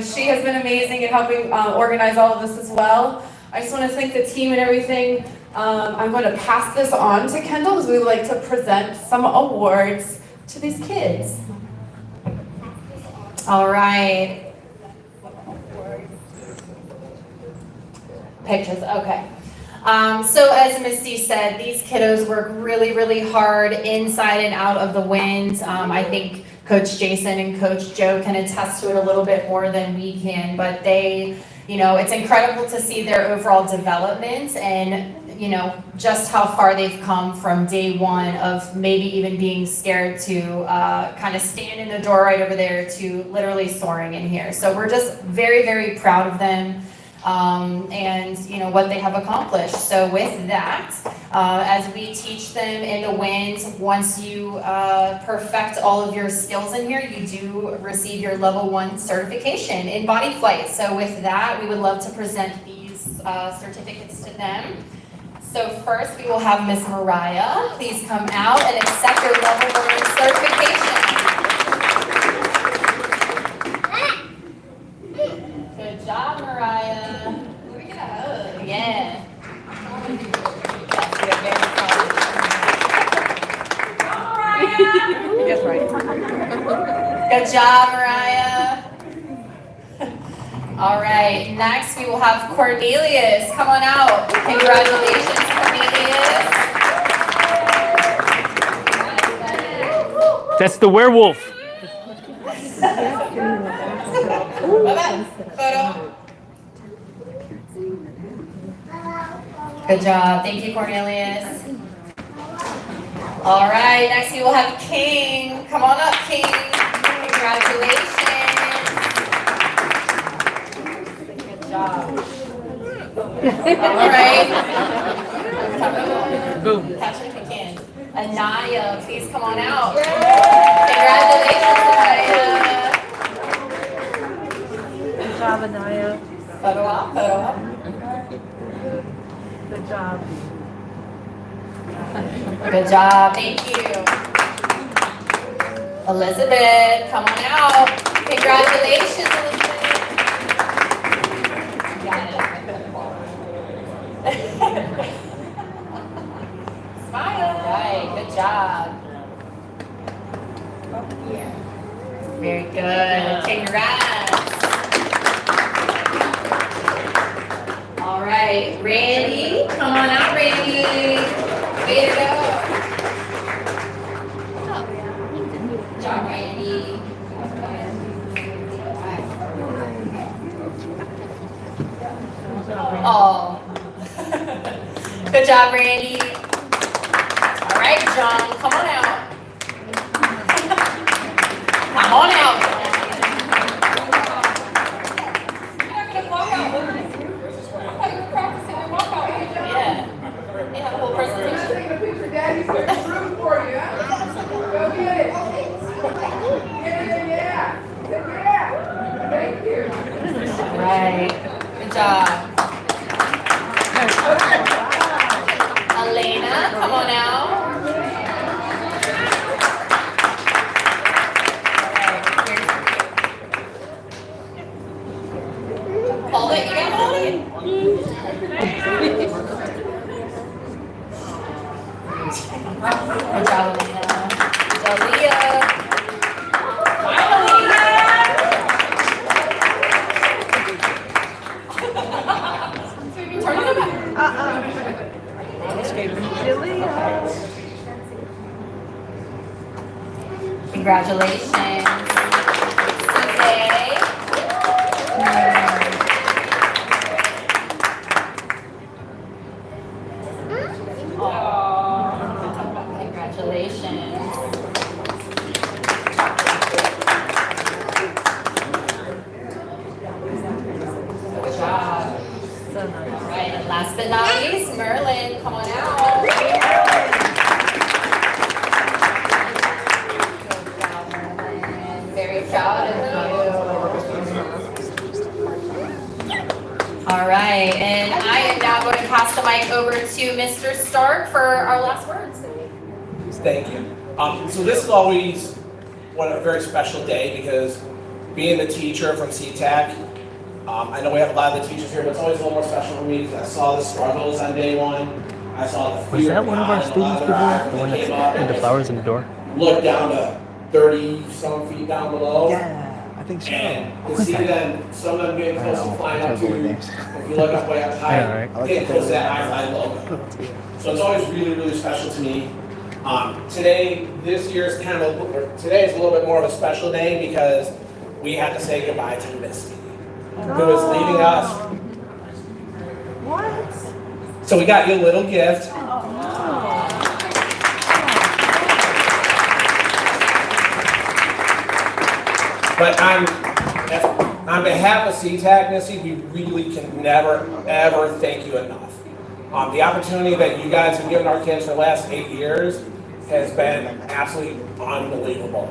she has been amazing in helping organize all of this as well. I just want to thank the team and everything. I'm going to pass this on to Kendall because we would like to present some awards to these kids. All right. Pictures, okay. So as Misty said, these kiddos work really, really hard inside and out of the wind. I think Coach Jason and Coach Joe can attest to it a little bit more than we can, but they, it's incredible to see their overall development and, just how far they've come from day one of maybe even being scared to kind of stand in the door right over there to literally soaring in here. So we're just very, very proud of them. And what they have accomplished. So with that, as we teach them in the wind, once you perfect all of your skills in here, you do receive your level 1 certification in Bodyflight. So with that, we would love to present these certificates to them. So first, we will have Miss Mariah. Please come out and accept your level 1 certification. Good job, Mariah. Can we get a hug? Yeah. That's That's right. Good job, Mariah. All right, next we will have Cornelius. Come on out. Congratulations, Cornelius. That's the werewolf. Photo. Good job. Thank you, Cornelius. All right, next we will have King. Come on up, King. Congratulations. Good job. All right. Boom. Catch it if you can. Anaya, please come on out. Congratulations, Anaya. Good job, Anaya. Photo op, photo op. Good job. Good job, thank you. Elizabeth, come on out. Congratulations, Elizabeth. Got it. Smile. Right, good job. Very good. Congrats. All right, Randy, come on out, Randy. Way to go. Good job, Randy. Oh. Good job, Randy. All right, John, come on out. Come on out. You're not gonna walk out, Luke. I thought you were practicing your walkout. Yeah. They have a whole presentation. Taking a picture, Daddy, so it's room for you, huh? Go get it. Yeah. Thank you. Right. Good job. Elena, come on out. Hold it, you gotta hold it. Good job, Elena. Dalia. Congratulations. Sunday. Congratulations. Good job. All right, and last but not least, Merlin, come on out. Very proud of you. All right, and I am now going to pass the mic over to Mr. Stark for our last words. Thank you. So this is always a very special day because being a teacher from Seatack, I know we have a lot of the teachers here, but it's always a little more special for me because I saw the struggles on day one. I saw the fear. Was that one of our students before? The one that that had the flowers in the door? Look down to 30-some feet down below. Yeah, I think so. And to see them, some of them getting close to flying up to you. If you look up way up high, Yeah, right. getting close to that high logo. So it's always really, really special to me. Today is a little bit more of a special day because we had to say goodbye to Misty, who was leaving us. What? So we got you a little gift. But on behalf of Seatack, Missy, we really can never, ever thank you enough. The opportunity that you guys have given our kids for the last 8 years has been absolutely unbelievable.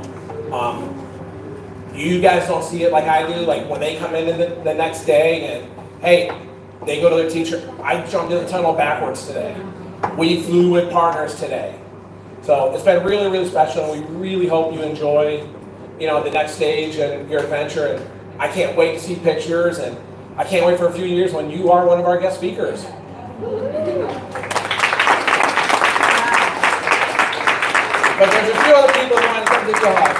You guys don't see it like I do, like when they come in the next day and, hey, they go to their teacher. I jumped in the tunnel backwards today. We flew with partners today. So it's been really, really special, and we really hope you enjoy the next stage and your adventure. And I can't wait to see pictures, and I can't wait for a few years when you are one of our guest speakers. But there's a few other those people who want to come to go ahead.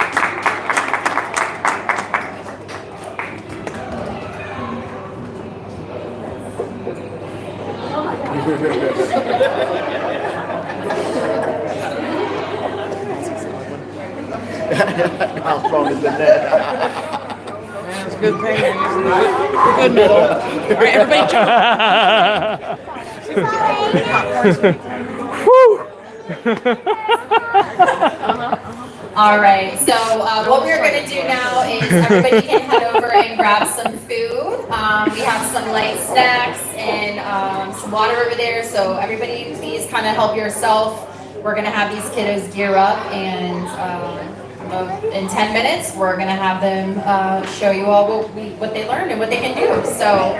How strong is that? It's a good thing. We're good middle. All right, everybody All right, so what we're going to do now is everybody can head over and grab some food. We have some light snacks and some water over there, so everybody please kind of help yourself. We're going to have these kiddos gear up, and in 10 minutes, we're going to have them show you all what they learned and what they can do. So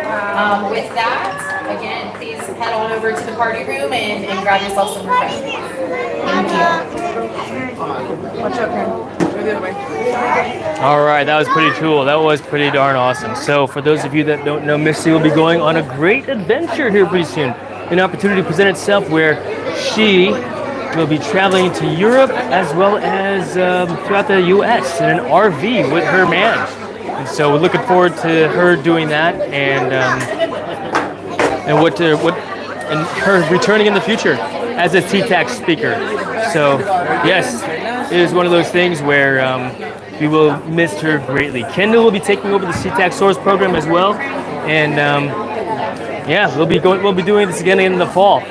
with that, again, please head on over to the party room and grab yourself some refreshments. Thank you. watch out, Karen. Go the other way. All right, that was pretty cool. That was pretty darn awesome. So for those of you that don't know, Misty will be going on a great adventure here pretty soon. An opportunity to present itself where she will be traveling to Europe as well as throughout the U.S. in an RV with her man. And so we're looking forward to her doing that and her returning in the future as a Seatack speaker. So yes, it is one of those things where we will miss her greatly. Kendall will be taking over the Seatack Soars program as well, and yeah, we'll be doing this again in the fall.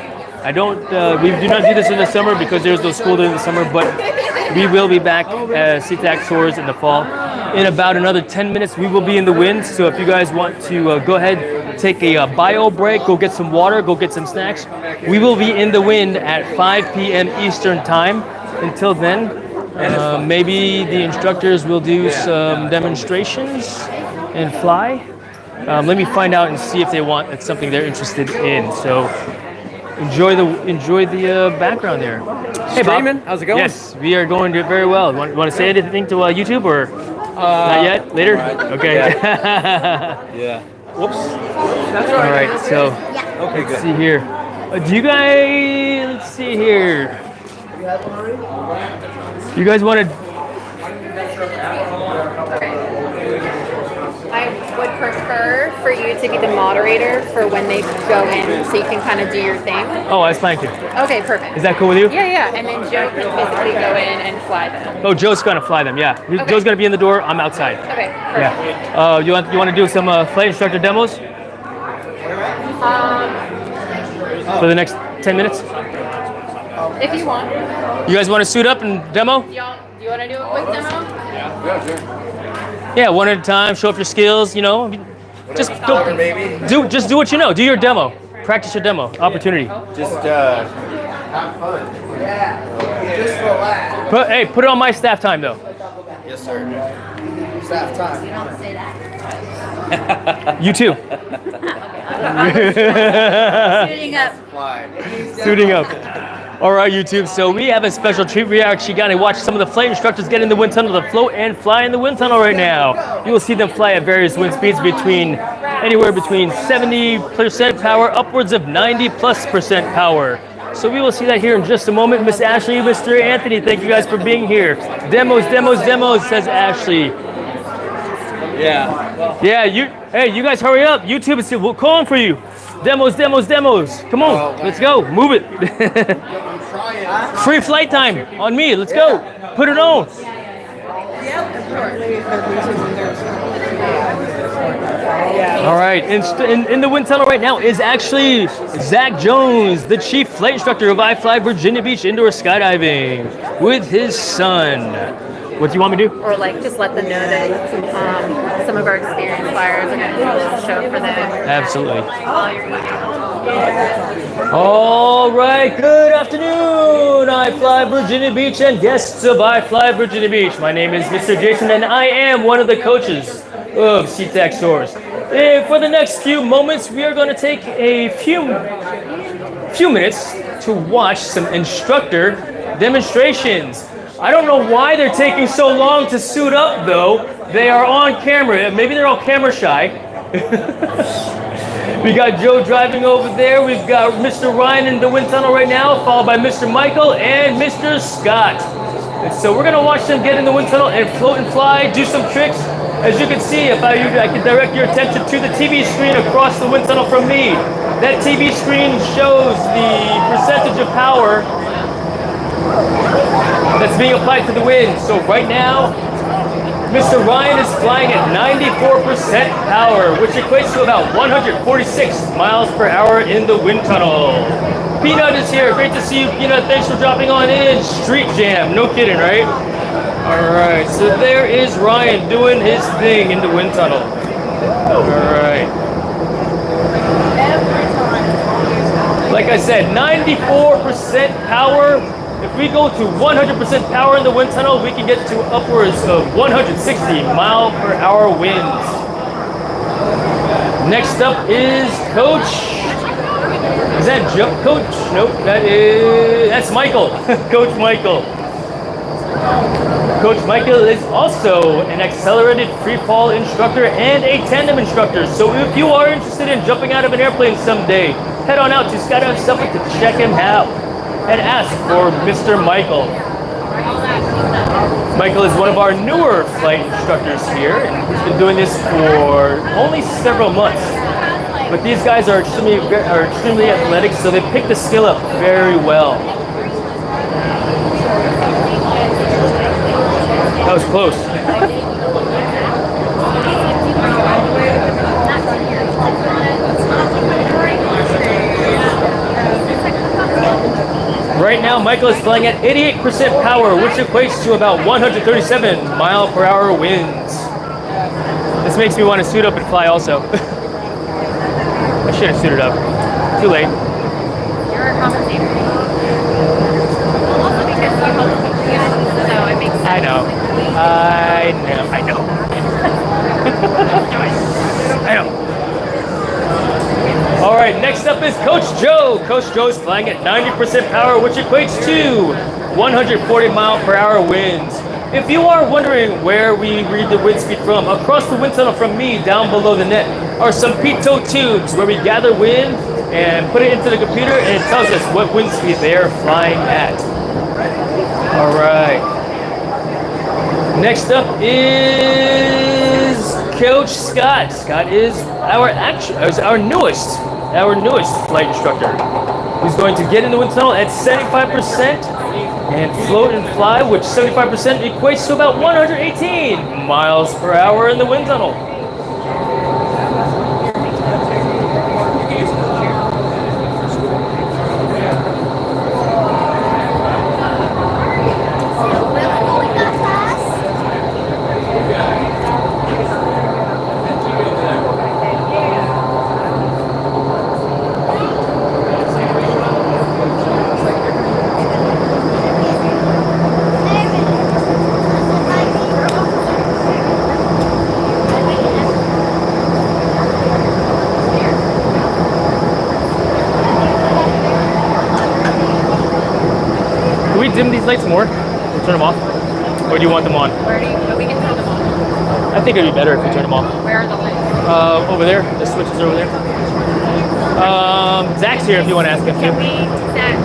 We do not do this in the summer because there's no school during the summer, but we will be back at Seatack Soars in the fall. In about another 10 minutes, we will be in the wind. So if you guys want to go ahead, take a bio break, go get some water, go get some snacks. We will be in the wind at 5 p.m. Eastern time. Until then, maybe the instructors will do some demonstrations and fly. Let me find out and see if they want. It's something they're interested in. So enjoy the background there. Hey, Bob. Streaming? How's it going? Yes, we are going to it very well. Want to say anything to YouTube or not yet? Later? Right. Okay. Yeah. Whoops. That's all right. So Okay, let's good. see here. Do you guys? Let's see here. You guys want to? I would prefer for you to be the moderator for when they go in, so you can kind of do your thing. Oh, I was planning to. Okay, perfect. Is that cool with you? Yeah, and then Joe can basically go in and fly them. Oh, Joe's gonna fly them. Yeah, Joe's gonna be in the door. I'm outside. Okay, perfect. Yeah. You want to do some flight instructor demos for the next 10 minutes? If you want. You guys want to suit up and demo? Do you want to do a quick demo? Yeah, one at a time. Show off your skills. You know, just do what you know. Do your demo. Practice your demo. Opportunity. Just have fun. Just relax. Put it on my staff time though. Yes, sir. Staff time. You too. Shooting up. Fly. Suiting up. All right, YouTube. So we have a special treat. We actually got to watch some of the flight instructors get in the wind tunnel to float and fly in the wind tunnel right now. You will see them fly at various wind speeds anywhere between 70% power, upwards of 90+% power. So we will see that here in just a moment. Miss Ashley, Mr. Anthony, thank you guys for being here. Demos, says Ashley. Yeah. Hey, you guys hurry up. YouTube is calling for you. Demos. Come on, let's go. Move it. Free flight time on me. Let's go. Put it on. All right, in the wind tunnel right now is actually Zach Jones, the chief flight instructor of iFly Virginia Beach Indoor Skydiving, with his son. What do you want me to do? Or like just let them know that some of our experienced flyers are going to show for them. Absolutely. While you're eating. All right, good afternoon, iFly Virginia Beach and guests of iFly Virginia Beach. My name is Mr. Jason and I am one of the coaches of Seatack Soars. For the next few moments, we are going to take a few minutes to watch some instructor demonstrations. I don't know why they're taking so long to suit up though. They are on camera. Maybe they're all camera shy. We got Joe driving over there. We've got Mr. Ryan in the wind tunnel right now, followed by Mr. Michael and Mr. Scott. And so we're gonna watch them get in the wind tunnel and float and fly, do some tricks. As you can see, if I can direct your attention to the TV screen across the wind tunnel from me. That TV screen shows the percentage of power that's being applied to the wind. So right now, Mr. Ryan is flying at 94% power, which equates to about 146 miles per hour in the wind tunnel. Peanut is here. Great to see you, Peanut. Thanks for dropping on in. Street Jam. No kidding, right? All right. So there is Ryan doing his thing in the wind tunnel. All right. Like I said, 94% power. If we go to 100% power in the wind tunnel, we can get to upwards of 160 mile per hour winds. Next up is Coach. Is that Coach? Nope, that's Michael. Coach Michael. Coach Michael is also an accelerated free fall instructor and a tandem instructor. So if you are interested in jumping out of an airplane someday, head on out to Skydive Suffolk to check him out and ask for Mr. Michael. Michael is one of our newer flight instructors here, and he's been doing this for only several months. But these guys are extremely athletic, so they pick the skill up very well. That was close. Right now, Michael is flying at 88% power, which equates to about 137 mile per hour winds. This makes me want to suit up and fly also. I should have suited up. Too late. You're a commentator. Also because you hold the computer, so it makes sense. I know. I know. I know. All right, next up is Coach Joe. Coach Joe is flying at 90% power, which equates to 140 mile per hour winds. If you are wondering where we read the wind speed from, across the wind tunnel from me, down below the net, are some pitot tubes where we gather wind and put it into the computer, and it tells us what wind speed they are flying at. All right. Next up is Coach Scott. Scott is our newest flight instructor. He's going to get in the wind tunnel at 75% and float and fly, which 75% equates to about 118 miles per hour in the wind tunnel. Dim these lights more? Or turn them off? Or do you want them on? We can turn them on. I think it'd be better if you turn them off. Where are the lights? Over there. The switches are over there. Zach's here if you want to ask him Can too. we, Zach?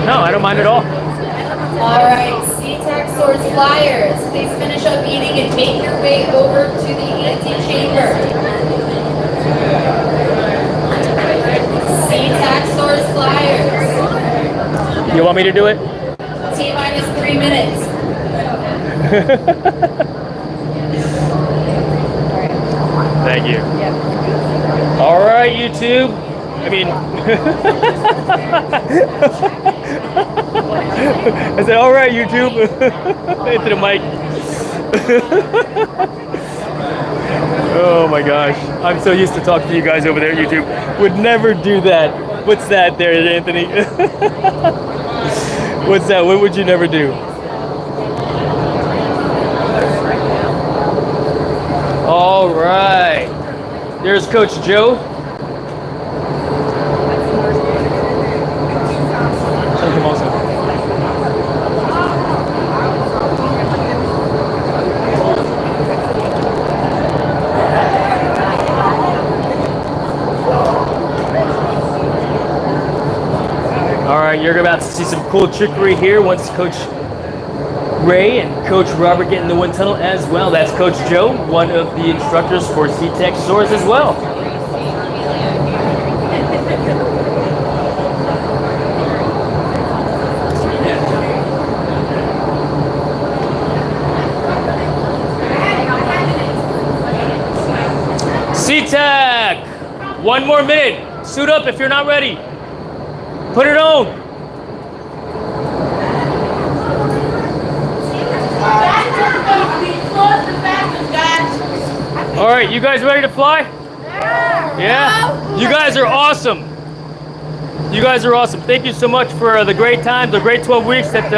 No, I don't mind at all. All right, Seatack Soars flyers, please finish up eating and make your way over to the antechamber. Seatack Soars flyers. You want me to do it? T-minus 3 minutes. Thank you. Yep. All right, YouTube. I mean, I said, all right, YouTube. Into the mic. Oh my gosh. I'm so used to talking to you guys over there, YouTube. Would never do that. What's that there, Anthony? What's that? What would you never do? All right. There's Coach Joe. All right, you're about to see some cool trickery here once Coach Ray and Coach Robert get in the wind tunnel as well. That's Coach Joe, one of the instructors for Seatack Soars as well. Seatack, 1 more minute. Suit up if you're not ready. Put it on. All right, you guys ready to fly? Yeah? You guys are awesome. You guys are awesome. Thank you so much for the great time, the great 12 weeks that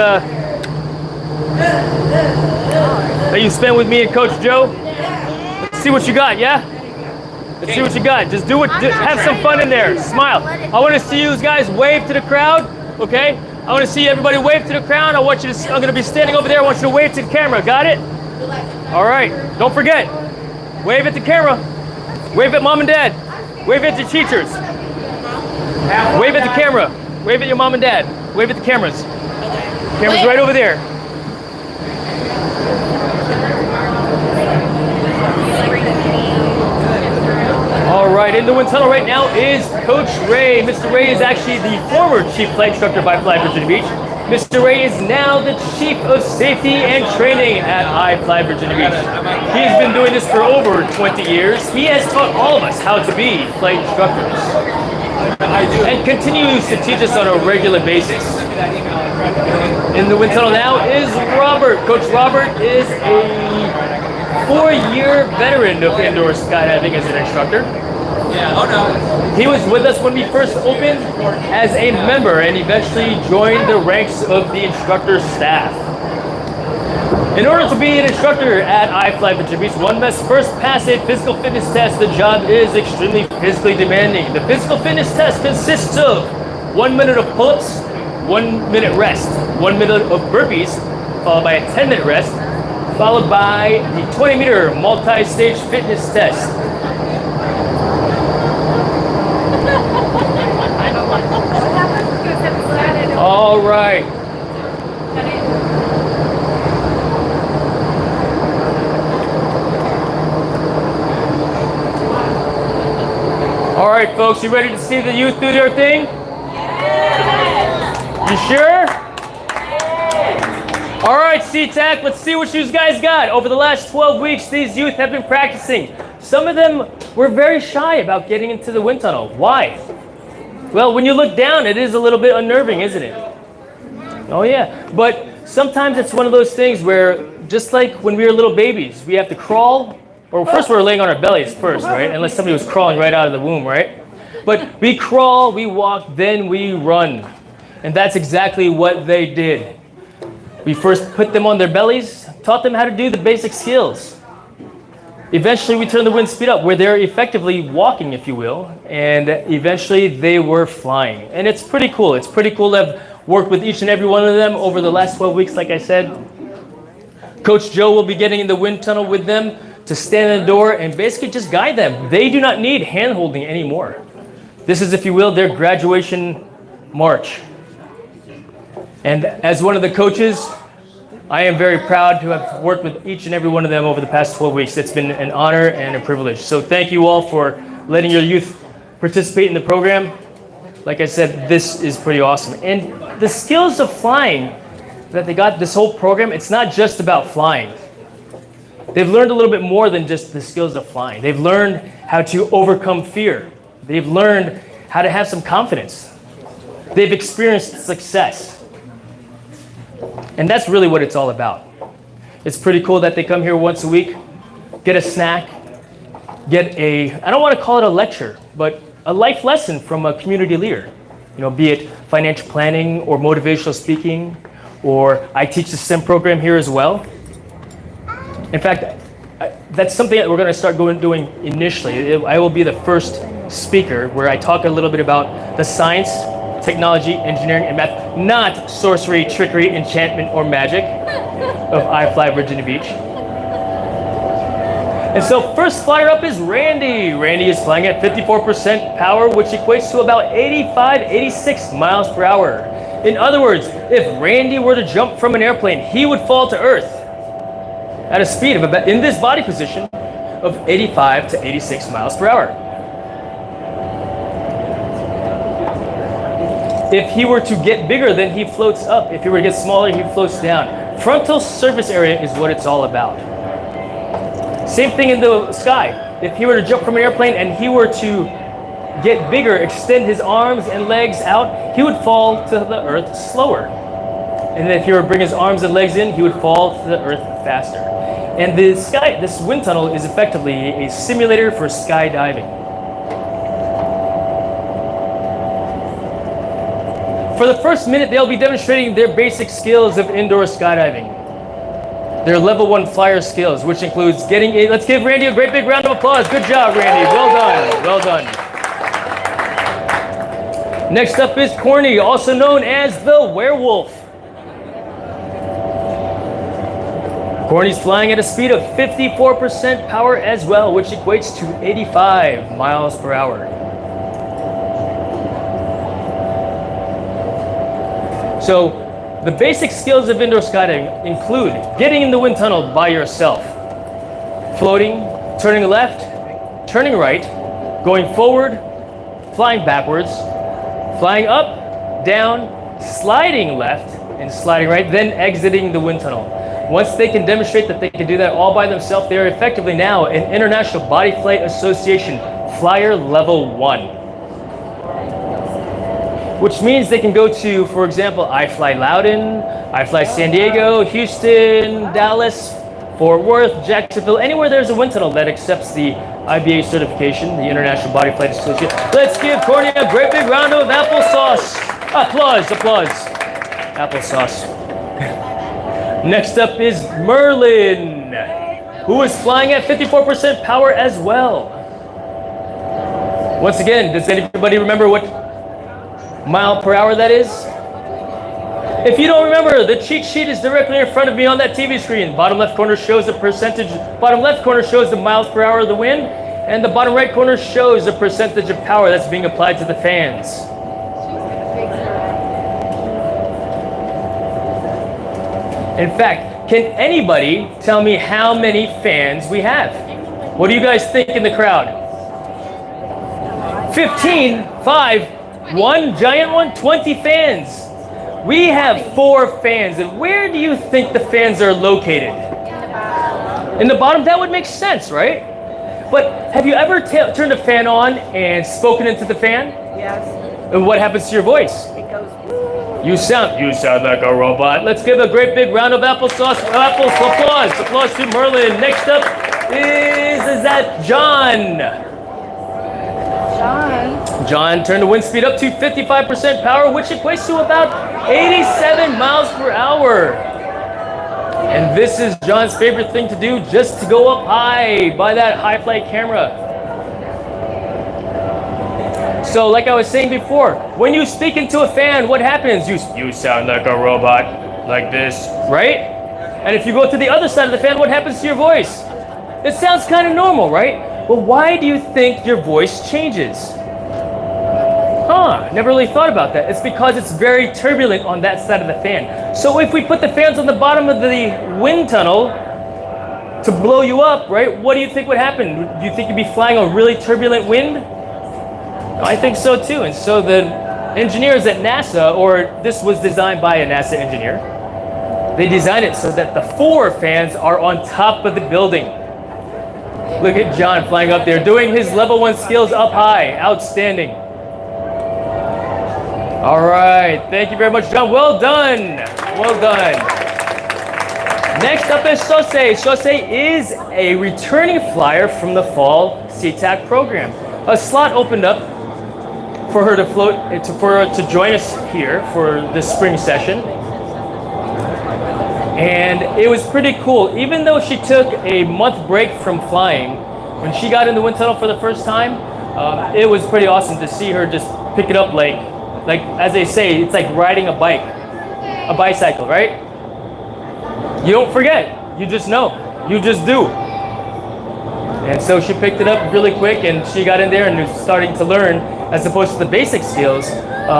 you spent with me and Coach Joe. Let's see what you got, yeah? Let's see what you got. Just do it. Have some fun in there. Smile. I want to see you guys wave to the crowd, okay? I want to see everybody wave to the crowd. I'm going to be standing over there. I want you to wave to the camera. Got it? All right. Don't forget. Wave at the camera. Wave at mom and dad. Wave at your teachers. Wave at the camera. Wave at your mom and dad. Wave at the cameras. Camera's right over there. All right, in the wind tunnel right now is Coach Ray. Mr. Ray is actually the former Chief Flight Instructor by Fly Virginia Beach. Mr. Ray is now the Chief of Safety and Training at iFly Virginia Beach. He has been doing this for over 20 years. He has taught all of us how to be flight instructors and continues to teach us on a regular basis. In the wind tunnel now is Robert. Coach Robert is a 4-year veteran of indoor skydiving as an instructor. He was with us when we first opened as a member and eventually joined the ranks of the instructor staff. In order to be an instructor at iFly Virginia Beach, one must first pass a physical fitness test. The job is extremely physically demanding. The physical fitness test consists of 1 minute of pull-ups, 1 minute rest, 1 minute of burpees, followed by a 10-minute rest, followed by the 20-meter multi-stage fitness test. All right. All right, folks, you ready to see the youth do their thing? You sure? All right, Seatack, let's see what you guys got. Over the last 12 weeks, these youth have been practicing. Some of them were very shy about getting into the wind tunnel. Why? Well, when you look down, it is a little bit unnerving, isn't it? Oh, yeah. But sometimes it's one of those things where, just like when we were little babies, we have to crawl. Or first we were laying on our bellies first, right? Unless somebody was crawling right out of the womb, right? But we crawl, we walk, then we run. And that's exactly what they did. We first put them on their bellies, taught them how to do the basic skills. Eventually, we turned the wind speed up, where they're effectively walking, if you will, and eventually they were flying. And it's pretty cool. It's pretty cool to have worked with each and every one of them over the last 12 weeks, like I said. Coach Joe will be getting in the wind tunnel with them to stand in the door and basically just guide them. They do not need hand-holding anymore. This is, if you will, their graduation march. And as one of the coaches, I am very proud to have worked with each and every one of them over the past 12 weeks. It's been an honor and a privilege. So thank you all for letting your youth participate in the program. Like I said, this is pretty awesome. And the skills of flying that they got this whole program, it's not just about flying. They've learned a little bit more than just the skills of flying. They've learned how to overcome fear. They've learned how to have some confidence. They've experienced success. And that's really what it's all about. It's pretty cool that they come here once a week, get a snack, get I don't want to call it a lecture, but a life lesson from a community leader. You know, be it financial planning or motivational speaking, or I teach the STEM program here as well. In fact, that's something that we're going to start doing initially. I will be the first speaker where I talk a little bit about the science, technology, engineering, and math, not sorcery, trickery, enchantment, or magic of iFly Virginia Beach. And so first flyer up is Randy. Randy is flying at 54% power, which equates to about 85, 86 miles per hour. In other words, if Randy were to jump from an airplane, he would fall to Earth at a speed of about, in this body position, of 85 to 86 miles per hour. If he were to get bigger, then he floats up. If he were to get smaller, he floats down. Frontal surface area is what it's all about. Same thing in the sky. If he were to jump from an airplane and he were to get bigger, extend his arms and legs out, he would fall to the earth slower. And then if he were to bring his arms and legs in, he would fall to the earth faster. And this wind tunnel is effectively a simulator for skydiving. For the first minute, they'll be demonstrating their basic skills of indoor skydiving. Their level 1 flyer skills, which includes getting in. Let's give Randy a great big round of applause. Good job, Randy. Well done. Well done. Next up is Corny, also known as the werewolf. Corny's flying at a speed of 54% power as well, which equates to 85 miles per hour. So, the basic skills of indoor skydiving include getting in the wind tunnel by yourself, floating, turning left, turning right, going forward, flying backwards, flying up, down, sliding left, and sliding right, then exiting the wind tunnel. Once they can demonstrate that they can do that all by themselves, they are effectively now an International Bodyflight Association Flyer Level 1. Which means they can go to, for example, iFly Loudon, iFly San Diego, Houston, Dallas, Fort Worth, Jacksonville, anywhere there's a wind tunnel that accepts the IBA certification, the International Bodyflight Association. Let's give Corny a great big round of applesauce. Applause, applause. Applesauce. Next up is Merlin, who is flying at 54% power as well. Once again, does anybody remember what mile per hour that is? If you don't remember, the cheat sheet is directly in front of me on that TV screen. Bottom left corner shows the percentage, bottom left corner shows the miles per hour of the wind, and the bottom right corner shows the percentage of power that's being applied to the fans. In fact, can anybody tell me how many fans we have? What do you guys think in the crowd? 15, 5, 1 giant one, 20 fans. We have 4 fans, and where do you think the fans are located? In the bottom? That would make sense, right? But have you ever turned a fan on and spoken into the fan? Yes. And what happens to your voice? It goes. You sound like a robot. Let's give a great big round of applause to Merlin. Next up is that John. John turned the wind speed up to 55% power, which equates to about 87 miles per hour. And this is John's favorite thing to do, just to go up high by that high flight camera. So like I was saying before, when you speak into a fan, what happens? You sound like a robot, like this, right? And if you go to the other side of the fan, what happens to your voice? It sounds kind of normal, right? Well, why do you think your voice changes? Never really thought about that. It's because it's very turbulent on that side of the fan. So if we put the fans on the bottom of the wind tunnel to blow you up, right, what do you think would happen? Do you think you'd be flying a really turbulent wind? I think so too. And so the engineers at NASA, or this was designed by a NASA engineer, they designed it so that the 4 fans are on top of the building. Look at John flying up there, doing his level 1 skills up high. Outstanding. All right, thank you very much, John. Well done. Well done. Next up is Sose. Sose is a returning flyer from the fall Seatack program. A slot opened up for her to to join us here for the spring session. And it was pretty cool. Even though she took a month break from flying, when she got in the wind tunnel for the first time, it was pretty awesome to see her just pick it up like as they say, it's like riding a bicycle, right? You don't forget, you just know, you just do. And so she picked it up really quick and she got in there and was starting to learn, as opposed to the basic skills,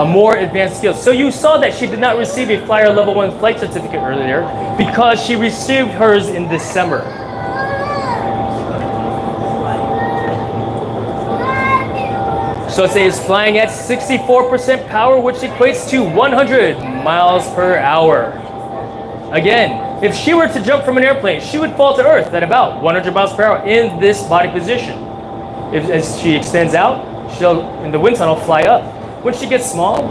more advanced skills. So you saw that she did not receive a Flyer Level 1 flight certificate earlier because she received hers in December. So it says flying at 64% power, which equates to 100 miles per hour. Again, if she were to jump from an airplane, she would fall to earth at about 100 miles per hour in this body position. As she extends out, she'll, in the wind tunnel, fly up. When she gets small,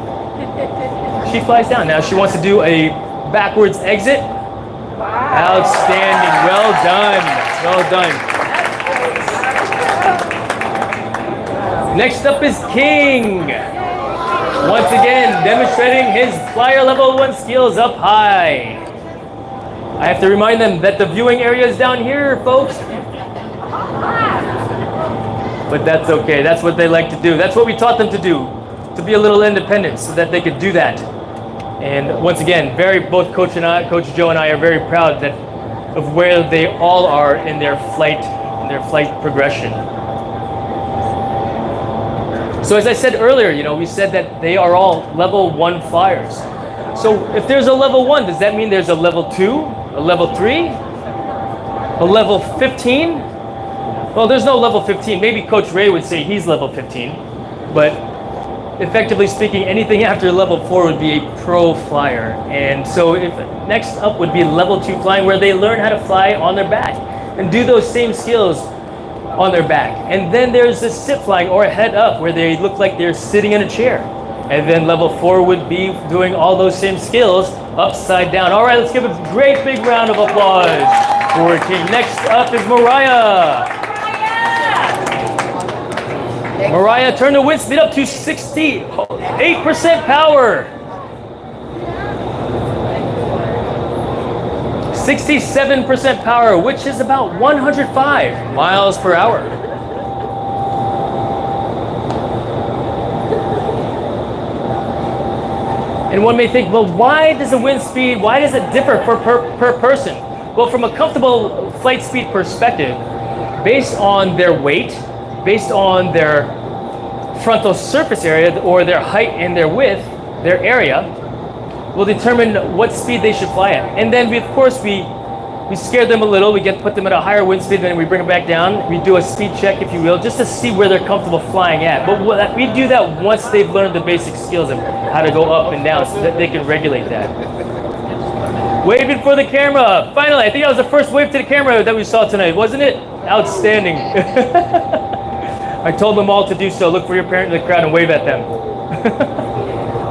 she flies down. Now she wants to do a backwards exit. Outstanding. Well done. Well done. Next up is King. Once again, demonstrating his Flyer Level 1 skills up high. I have to remind them that the viewing area is down here, folks. But that's okay. That's what they like to do. That's what we taught them to do, to be a little independent so that they could do that. And once again, both Coach Joe and I are very proud of where they all are in their flight progression. So as I said earlier, we said that they are all level 1 flyers. So if there's a level 1, does that mean there's a level 2, a level 3, a level 15? Well, there's no level 15. Maybe Coach Ray would say he's level 15, but effectively speaking, anything after level 4 would be a pro flyer. And so next up would be level 2 flying, where they learn how to fly on their back and do those same skills on their back. And then there's the sit flying, or head up, where they look like they're sitting in a chair. And then level 4 would be doing all those same skills upside down. All right, let's give a great big round of applause for King. Next up is Mariah. Mariah, turn the wind speed up to 68% power. 67% power, which is about 105 miles per hour. And one may think, well, why does it differ per person? Well, from a comfortable flight speed perspective, based on their weight, based on their frontal surface area, or their height and their width, their area, will determine what speed they should fly at. And then we scare them a little. We put them at a higher wind speed, then we bring them back down. We do a speed check, if you will, just to see where they're comfortable flying at. But we do that once they've learned the basic skills of how to go up and down, so that they can regulate that. Waving for the camera. Finally, I think that was the first wave to the camera that we saw tonight, wasn't it? Outstanding. I told them all to do so. Look for your parent in the crowd and wave at them.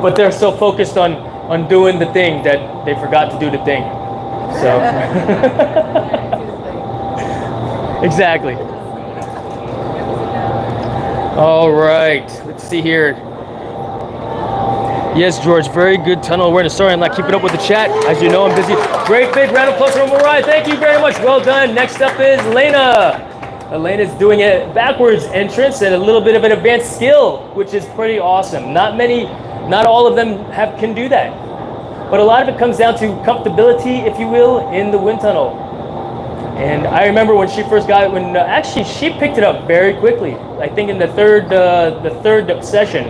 But they're so focused on doing the thing that they forgot to do the thing. So exactly. All right, let's see here. Yes, George, very good tunnel awareness. Sorry, I'm not keeping up with the chat. As you know, I'm busy. Great big round of applause for Mariah. Thank you very much. Well done. Next up is Elena. Elena's doing a backwards entrance and a little bit of an advanced skill, which is pretty awesome. Not all of them can do that. But a lot of it comes down to comfortability, if you will, in the wind tunnel. And I remember when she first got it, actually she picked it up very quickly. I think in the third session,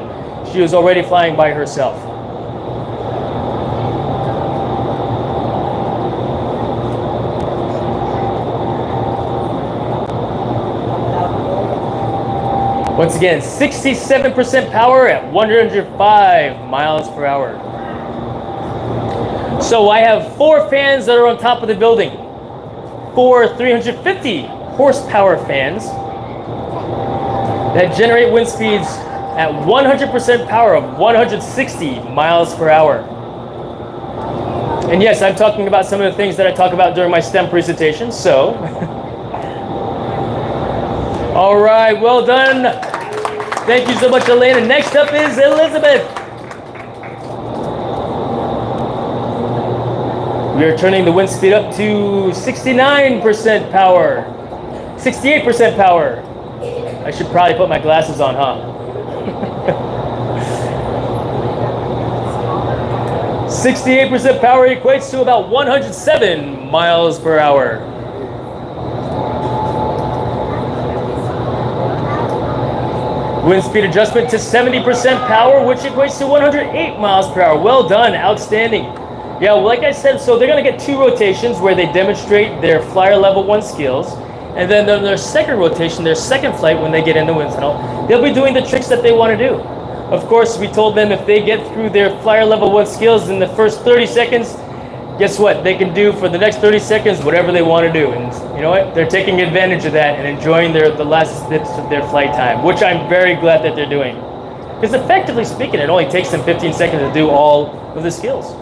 she was already flying by herself. Once again, 67% power at 105 miles per hour. So I have 4 fans that are on top of the building. 4 350 horsepower fans that generate wind speeds at 100% power of 160 miles per hour. And yes, I'm talking about some of the things that I talk about during my STEM presentation, so. All right, well done. Thank you so much, Elena. Next up is Elizabeth. We are turning the wind speed up to 69% power, 68% power. I should probably put my glasses on, huh? 68% power equates to about 107 miles per hour. Wind speed adjustment to 70% power, which equates to 108 miles per hour. Well done, outstanding. Yeah, well, like I said, so they're gonna get 2 rotations where they demonstrate their flyer level 1 skills. And then on their second rotation, their second flight, when they get in the wind tunnel, they'll be doing the tricks that they wanna do. Of course, we told them if they get through their flyer level 1 skills in the first 30 seconds, guess what? They can do for the next 30 seconds whatever they want to do. And you know what? They're taking advantage of that and enjoying the last bits of their flight time, which I'm very glad that they're doing. Because effectively speaking, it only takes them 15 seconds to do all of the skills.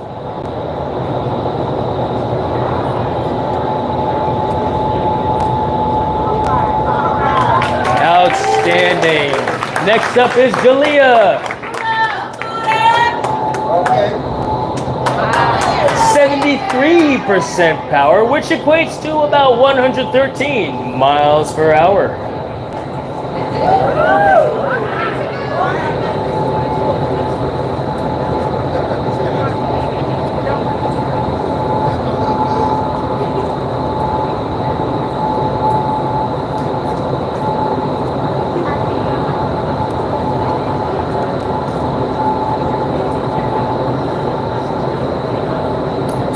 Outstanding. Next up is Jalea. 73% power, which equates to about 113 miles per hour.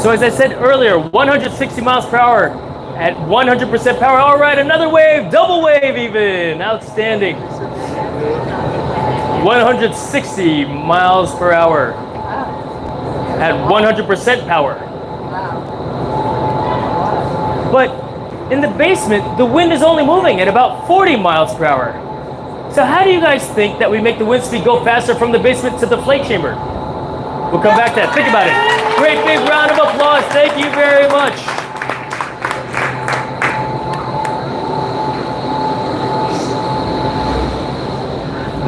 So as I said earlier, 160 miles per hour at 100% power. All right, another wave, double wave even. Outstanding. 160 miles per hour at 100% power. But in the basement, the wind is only moving at about 40 miles per hour. So how do you guys think that we make the wind speed go faster from the basement to the flight chamber? We'll come back to that. Think about it. Great big round of applause. Thank you very much.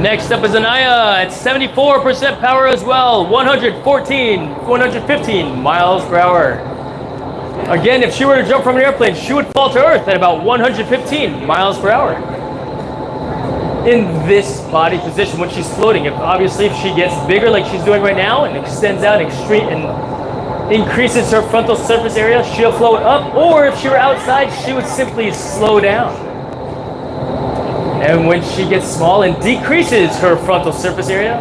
Next up is Anaya at 74% power as well. 115 miles per hour. Again, if she were to jump from an airplane, she would fall to earth at about 115 miles per hour. In this body position when she's floating. Obviously, if she gets bigger like she's doing right now and extends out extreme and increases her frontal surface area, she'll float up, or if she were outside, she would simply slow down. And when she gets small and decreases her frontal surface area,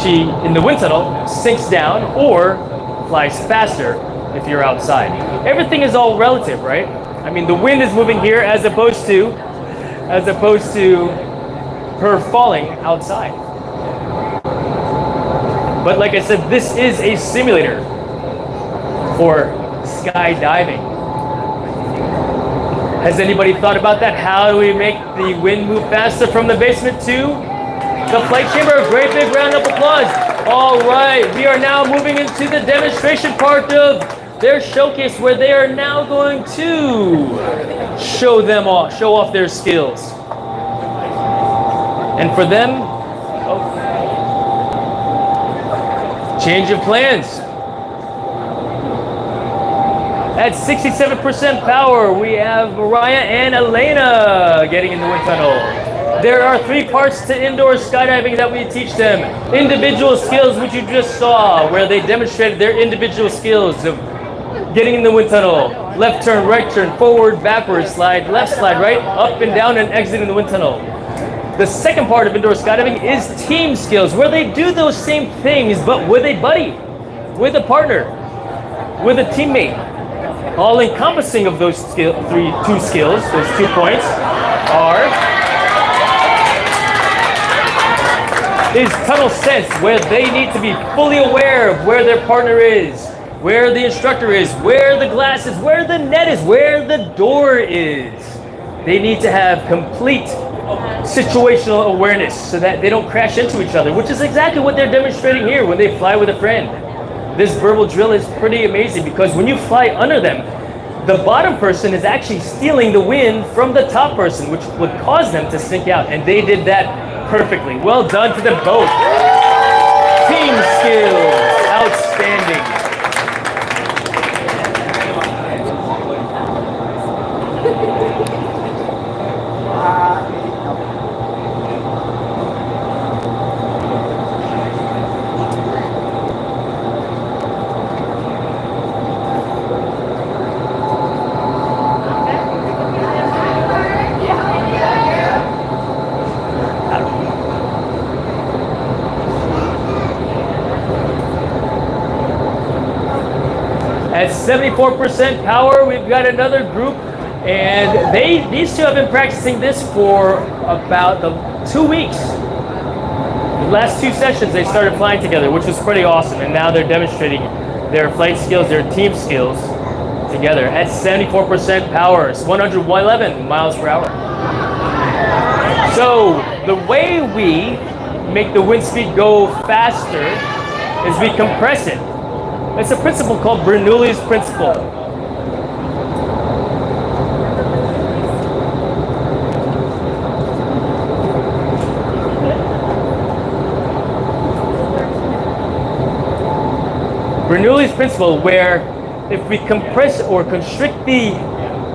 she, in the wind tunnel, sinks down or flies faster if you're outside. Everything is all relative, right? I mean, the wind is moving here as opposed to her falling outside. But like I said, this is a simulator for skydiving. Has anybody thought about that? How do we make the wind move faster from the basement to the flight chamber? Great big round of applause. All right, we are now moving into the demonstration part of their showcase where they are now going to show off their skills. And for them, change of plans. At 67% power, we have Mariah and Elena getting in the wind tunnel. There are 3 parts to indoor skydiving that we teach them. Individual skills, which you just saw, where they demonstrated their individual skills of getting in the wind tunnel. Left turn, right turn, forward, backward, slide, left slide, right, up and down, and exiting the wind tunnel. The second part of indoor skydiving is team skills, where they do those same things, but with a buddy, with a partner, with a teammate. All encompassing of those two skills, those 2 points, is tunnel sense, where they need to be fully aware of where their partner is, where the instructor is, where the glass is, where the net is, where the door is. They need to have complete situational awareness so that they don't crash into each other, which is exactly what they're demonstrating here when they fly with a friend. This verbal drill is pretty amazing because when you fly under them, the bottom person is actually stealing the wind from the top person, which would cause them to sink out, and they did that perfectly. Well done to them both. Team skills, outstanding. At 74% power, we've got another group, and these two have been practicing this for about 2 weeks. The last 2 sessions, they started flying together, which was pretty awesome, and now they're demonstrating their flight skills, their team skills together at 74% power. It's 111 miles per hour. So the way we make the wind speed go faster is we compress it. It's a principle called Bernoulli's principle. Bernoulli's principle, where if we compress or constrict the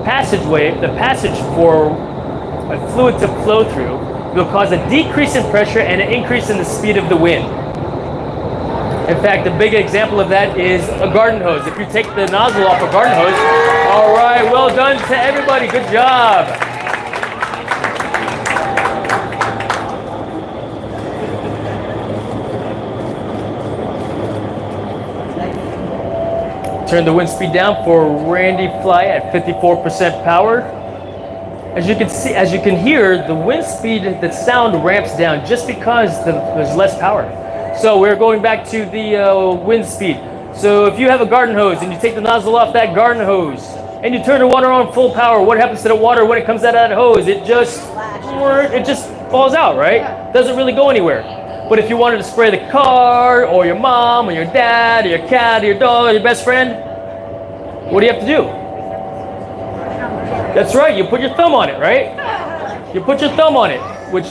passageway, the passage for a fluid to flow through, it will cause a decrease in pressure and an increase in the speed of the wind. In fact, a big example of that is a garden hose. If you take the nozzle off a garden hose, all right, well done to everybody, good job. Turn the wind speed down for Randy Fly at 54% power. As you can see, as you can hear, the wind speed, the sound ramps down just because there's less power. So we're going back to the wind speed. So if you have a garden hose and you take the nozzle off that garden hose and you turn the water on full power, what happens to the water when it comes out of that hose? It just falls out, right? Doesn't really go anywhere. But if you wanted to spray the car, or your mom, or your dad, or your cat, or your dog, or your best friend, what do you have to do? That's right, you put your thumb on it, right? You put your thumb on it, which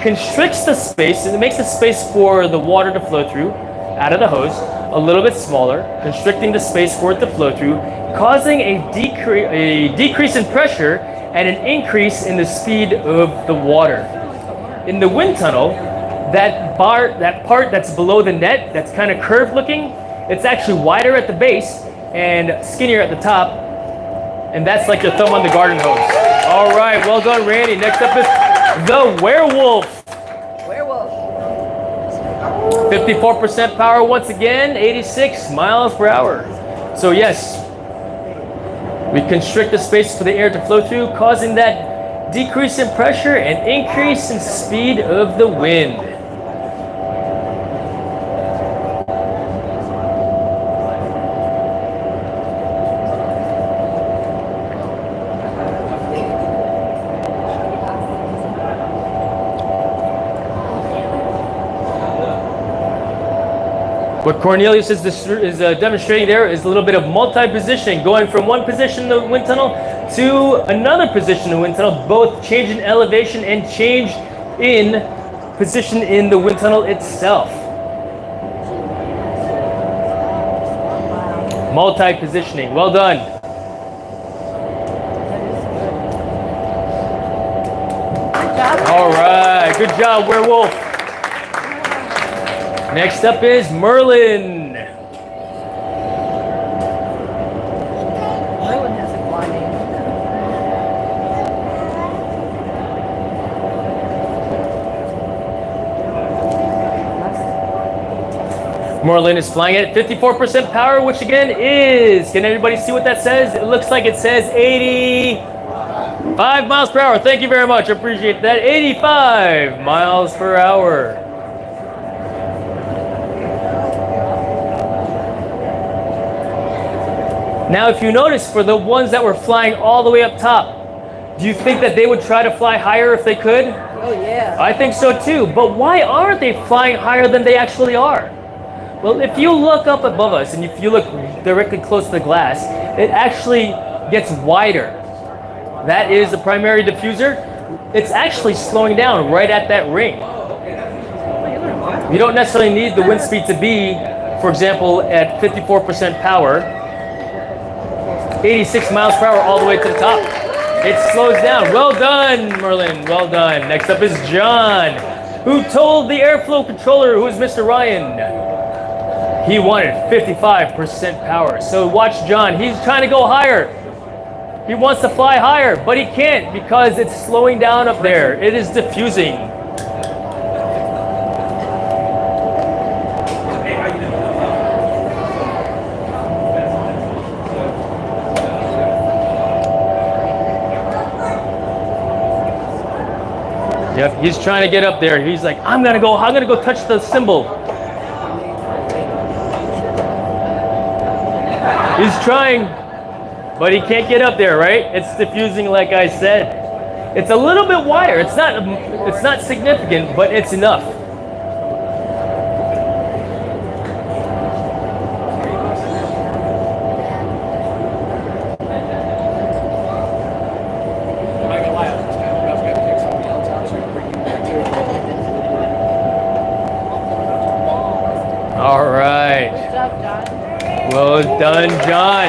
constricts the space, and it makes the space for the water to flow through out of the hose a little bit smaller, constricting the space for it to flow through, causing a decrease in pressure and an increase in the speed of the water. In the wind tunnel, that part that's below the net, that's kind of curved looking, it's actually wider at the base and skinnier at the top, and that's like your thumb on the garden hose. All right, well done, Randy. Next up is the werewolf. 54% power once again, 86 miles per hour. So yes, we constrict the space for the air to flow through, causing that decrease in pressure and increase in speed of the wind. What Cornelius is demonstrating there is a little bit of multi-positioning, going from one position in the wind tunnel to another position in the wind tunnel, both change in elevation and change in position in the wind tunnel itself. Multi-positioning, well done. All right, good job, werewolf. Next up is Merlin. Merlin has a gliding. Merlin is flying at 54% power, which again is, can anybody see what that says? It looks like it says 85 miles per hour. Thank you very much, I appreciate that. 85 miles per hour. Now, if you notice, for the ones that were flying all the way up top, do you think that they would try to fly higher if they could? Oh yeah. I think so too, but why aren't they flying higher than they actually are? Well, if you look up above us and if you look directly close to the glass, it actually gets wider. That is the primary diffuser. It's actually slowing down right at that ring. You don't necessarily need the wind speed to be, for example, at 54% power, 86 miles per hour all the way to the top. It slows down. Well done, Merlin. Well done. Next up is John, who told the airflow controller, who is Mr. Ryan, he wanted 55% power. So watch John. He's trying to go higher. He wants to fly higher, but he can't because it's slowing down up there. It is diffusing. Yep, he's trying to get up there. He's like, I'm gonna go touch the symbol. He's trying, but he can't get up there, right? It's diffusing, like I said. It's a little bit wider. It's not significant, but it's enough. All right. Good job, John. Well done, John.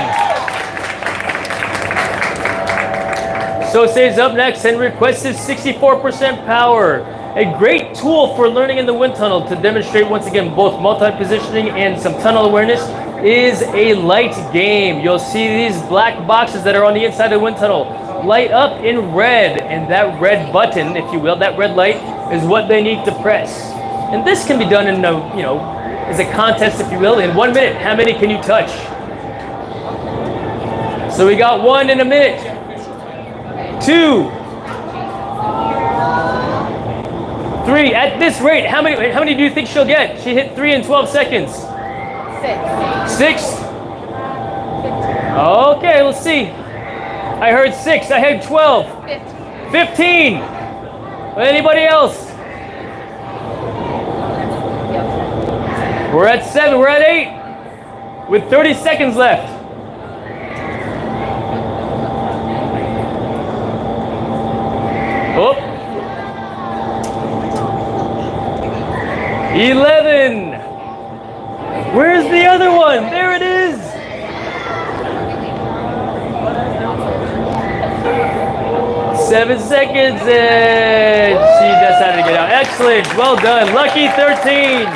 So stays up next and requested 64% power. A great tool for learning in the wind tunnel to demonstrate once again both multi-positioning and some tunnel awareness is a light game. You'll see these black boxes that are on the inside of the wind tunnel light up in red, and that red button, if you will, that red light is what they need to press. And this can be done in as a contest, if you will, in 1 minute. How many can you touch? So we got 1 in a minute. 2. 3. At this rate, how many do you think she'll get? She hit 3 in 12 seconds. 6. Okay, let's see. I heard 6. I heard 12. 15. Anybody else? We're at 7. We're at 8. With 30 seconds left. Oh. 11. Where's the other one? There it is. 7 seconds and she decided to get out. Excellent. Well done. Lucky 13.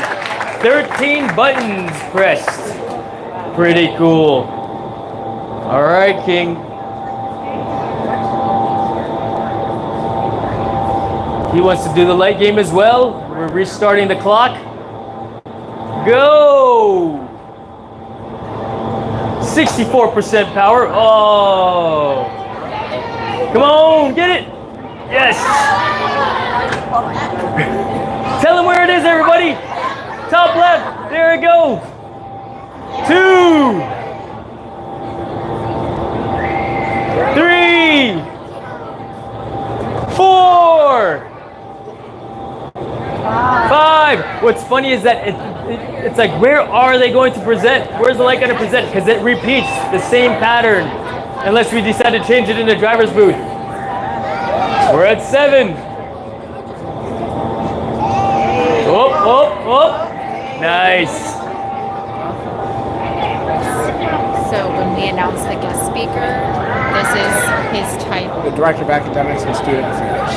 13 buttons pressed. Pretty cool. All right, King. He wants to do the light game as well. We're restarting the clock. Go! 64% power. Oh! Come on, get it! Yes! Tell him where it is, everybody! Top left, there it goes. 2, 3, 4, 5. What's funny is that it's like, where are they going to present? Where's the light going to present? Because it repeats the same pattern, unless we decide to change it in the driver's booth. We're at 7. Oh. Nice. So when we announce the guest speaker, this is his title. The Director of Academics and Student Affairs.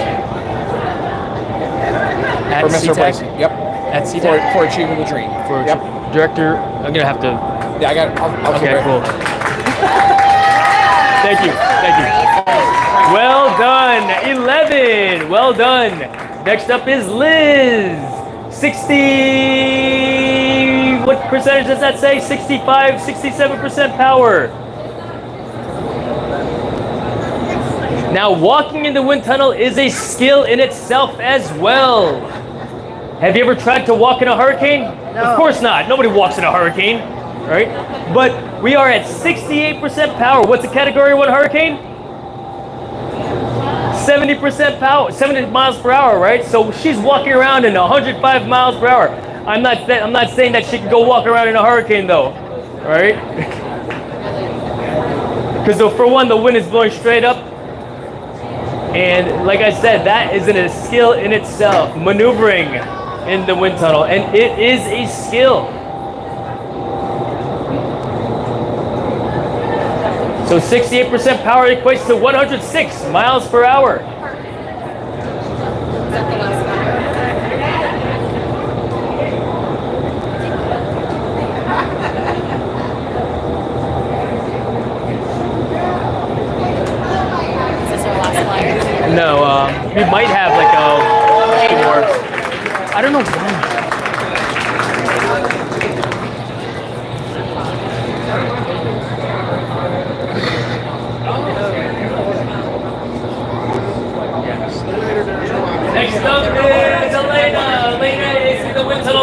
At For Mr. Seatack? Bracey. Yep. At Seatack? For achieving the dream. Yep. Director, I'm going to have to... Yeah, I got it. I'll Okay, cool. Thank you. Well done. 11. Well done. Next up is Liz. 60... What percentage does that say? 65, 67% power. Now, walking in the wind tunnel is a skill in itself as well. Have you ever tried to walk in a hurricane? No. Of course not. Nobody walks in a hurricane, right? But we are at 68% power. What's a Category 1 hurricane? 70% power, 70 miles per hour, right? So she's walking around in 105 miles per hour. I'm not saying that she can go walk around in a hurricane though, right? Because for one, the wind is blowing straight up. And like I said, that is a skill in itself, maneuvering in the wind tunnel, and it is a skill. So 68% power equates to 106 miles per hour. Is this our last flyer? No, we might have like a few more. I don't know why.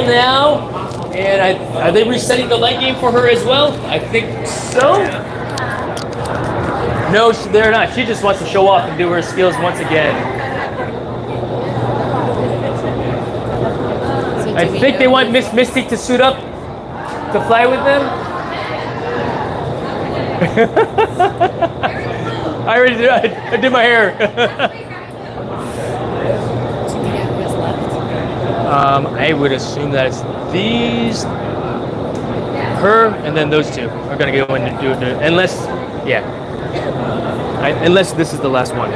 girl now. And are they resetting the light game for her as well? I think so. No, they're not. She just wants to show off and do her skills once again. I think they want Miss Misty to suit up to fly with them. I already did. I did my hair. I would assume that it's these, her, and then those two are gonna go in and do it. Unless, yeah, unless this is the last one.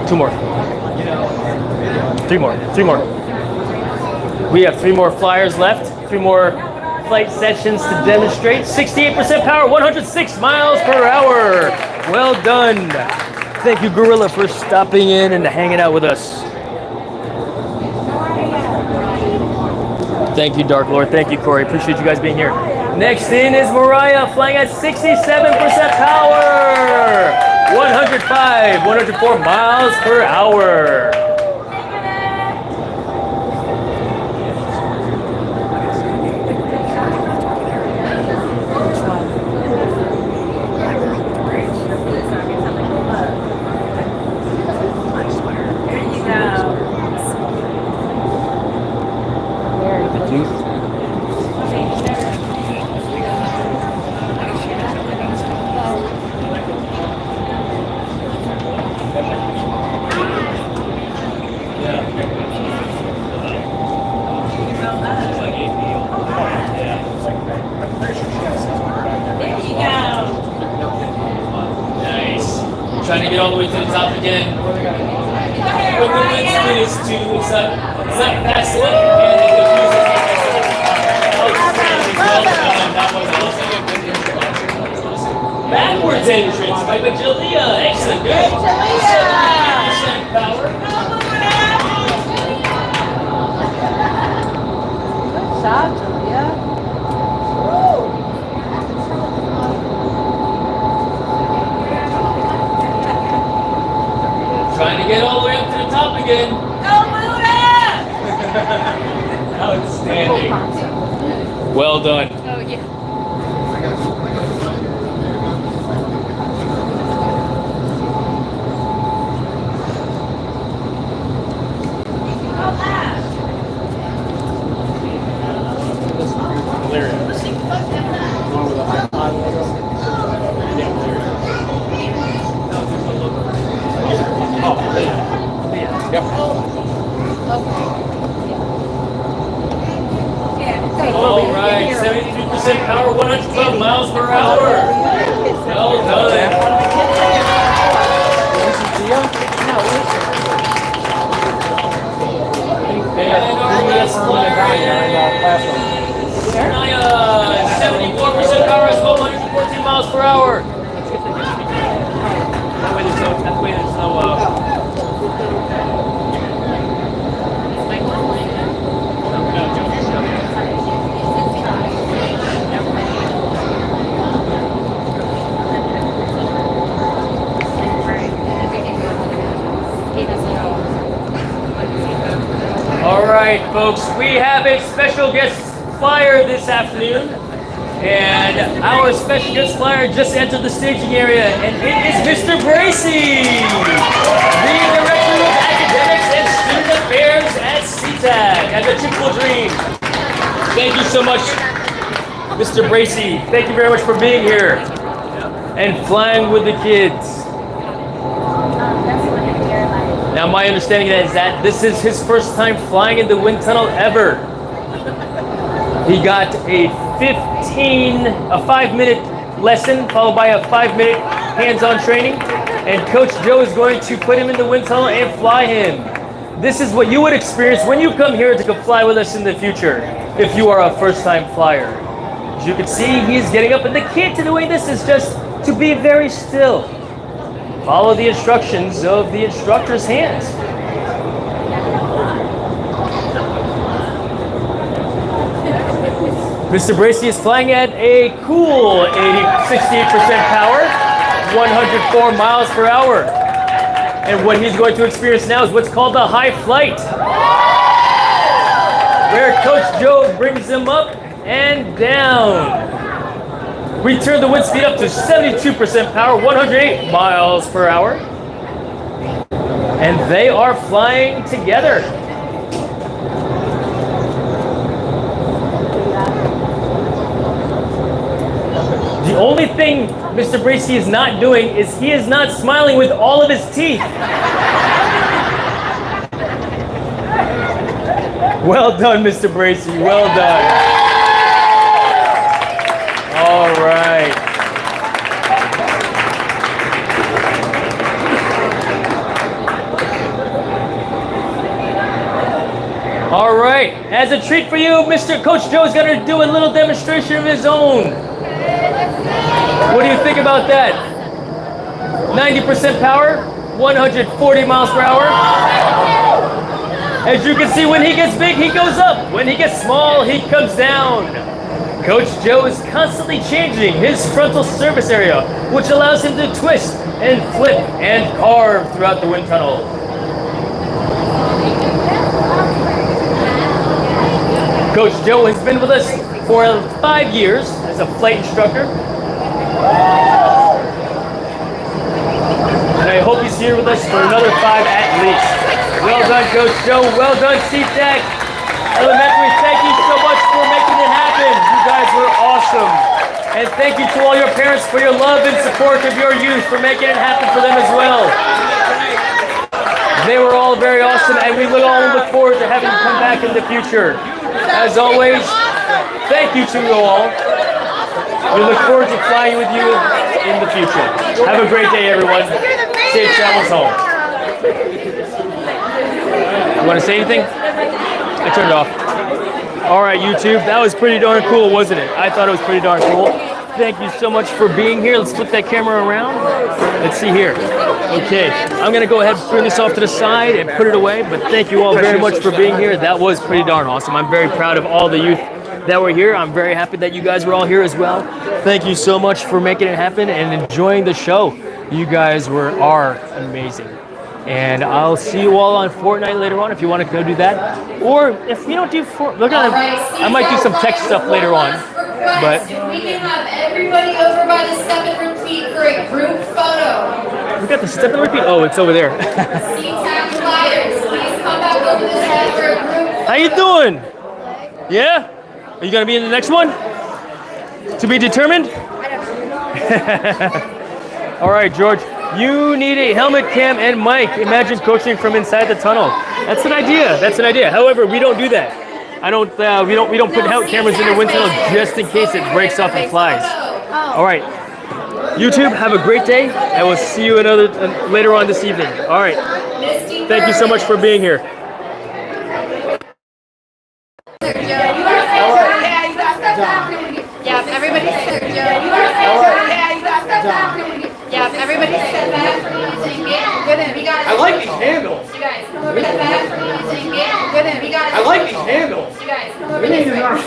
Two more. Three more. We have 3 more flyers left. 3 more flight sessions to demonstrate. 68% power, 106 miles per hour. Well done. Thank you, Gorilla, for stopping in and hanging out with us. Thank you, Dark Lord. Thank you, Corey. Appreciate you guys being here. Next in is Mariah, flying at 67% power. 104 miles per hour. Trying to get all the way to the top again. What the wind speed is to, it's not fast enough, and it diffuses. That was awesome. Backwards entrance by Bajalia. Excellent. Good. 70% power. Good shot, Julia. Trying to get all the way up to the top again. Outstanding. Well done. Oh, yeah. All right, 73% power, 112 miles per hour. Well done. And our last flyer is 74% power as well, 114 miles per hour. That way there's no All right, folks, we have a special guest flyer this afternoon, and our special guest flyer just entered the staging area, and it is Mr. Bracy, the Director of Academics and Student Affairs at Seatack, at the Typical Dream. Thank you so much, Mr. Bracy. Thank you very much for being here and flying with the kids. Now, my understanding is that this is his first time flying in the wind tunnel ever. He got a 5-minute lesson followed by a 5-minute hands-on training, and Coach Joe is going to put him in the wind tunnel and fly him. This is what you would experience when you come here to come fly with us in the future, if you are a first-time flyer. As you can see, he's getting up, and the key to doing this is just to be very still. Follow the instructions of the instructor's hands. Mr. Bracey is flying at a cool 68% power, 104 miles per hour. And what he's going to experience now is what's called the high flight, where Coach Joe brings him up and down. We turn the wind speed up to 72% power, 108 miles per hour. And they are flying together. The only thing Mr. Bracey is not doing is he is not smiling with all of his teeth. Well done, Mr. Bracey. Well done. All right. All right. As a treat for you, Mr. Coach Joe is going to do a little demonstration of his own. What do you think about that? 90% power, 140 miles per hour. As you can see, when he gets big, he goes up. When he gets small, he comes down. Coach Joe is constantly changing his frontal surface area, which allows him to twist and flip and carve throughout the wind tunnel. Coach Joe has been with us for 5 years as a flight instructor. And I hope he's here with us for another 5 at least. Well done, Coach Joe. Well done, Seatack. Elementary, thank you so much for making it happen. You guys were awesome. And thank you to all your parents for your love and support of your youth, for making it happen for them as well. They were all very awesome, and we will all look forward to having you come back in the future. As always, thank you to you all. We look forward to flying with you in the future. Have a great day, everyone. Safe travels home. You want to say anything? I turned it off. All right, YouTube. That was pretty darn cool, wasn't it? I thought it was pretty darn cool. Thank you so much for being here. Let's flip that camera around. Let's see here. Okay, I'm going to go ahead and bring this off to the side and put it away. But thank you all very much for being here. That was pretty darn awesome. I'm very proud of all the youth that were here. I'm very happy that you guys were all here as well. Thank you so much for making it happen and enjoying the show. You guys are amazing. And I'll see you all on Fortnite later on if you want to go do that. Or if you don't do Fortnite, I might do some tech stuff later on. But we can have everybody over by the step and repeat for a group photo. we got the step and repeat. Oh, it's over there. Seatack gliders, please come back over this head for a group photo. How you doing? Yeah? Are you gonna be in the next one? To be determined? All right, George. You need a helmet cam and mic. Imagine coaching from inside the tunnel. That's an idea. That's an idea. However, we don't do that. We don't put out cameras in the wind tunnel just in case it breaks off and flies. All right. YouTube, have a great day. I will see you later on this evening. All right. Thank you so much for being here. Yeah, everybody sit. Yeah, everybody sit back. I like these handles. You guys, come over to the back. I like these handles. You guys, come over We this need way. our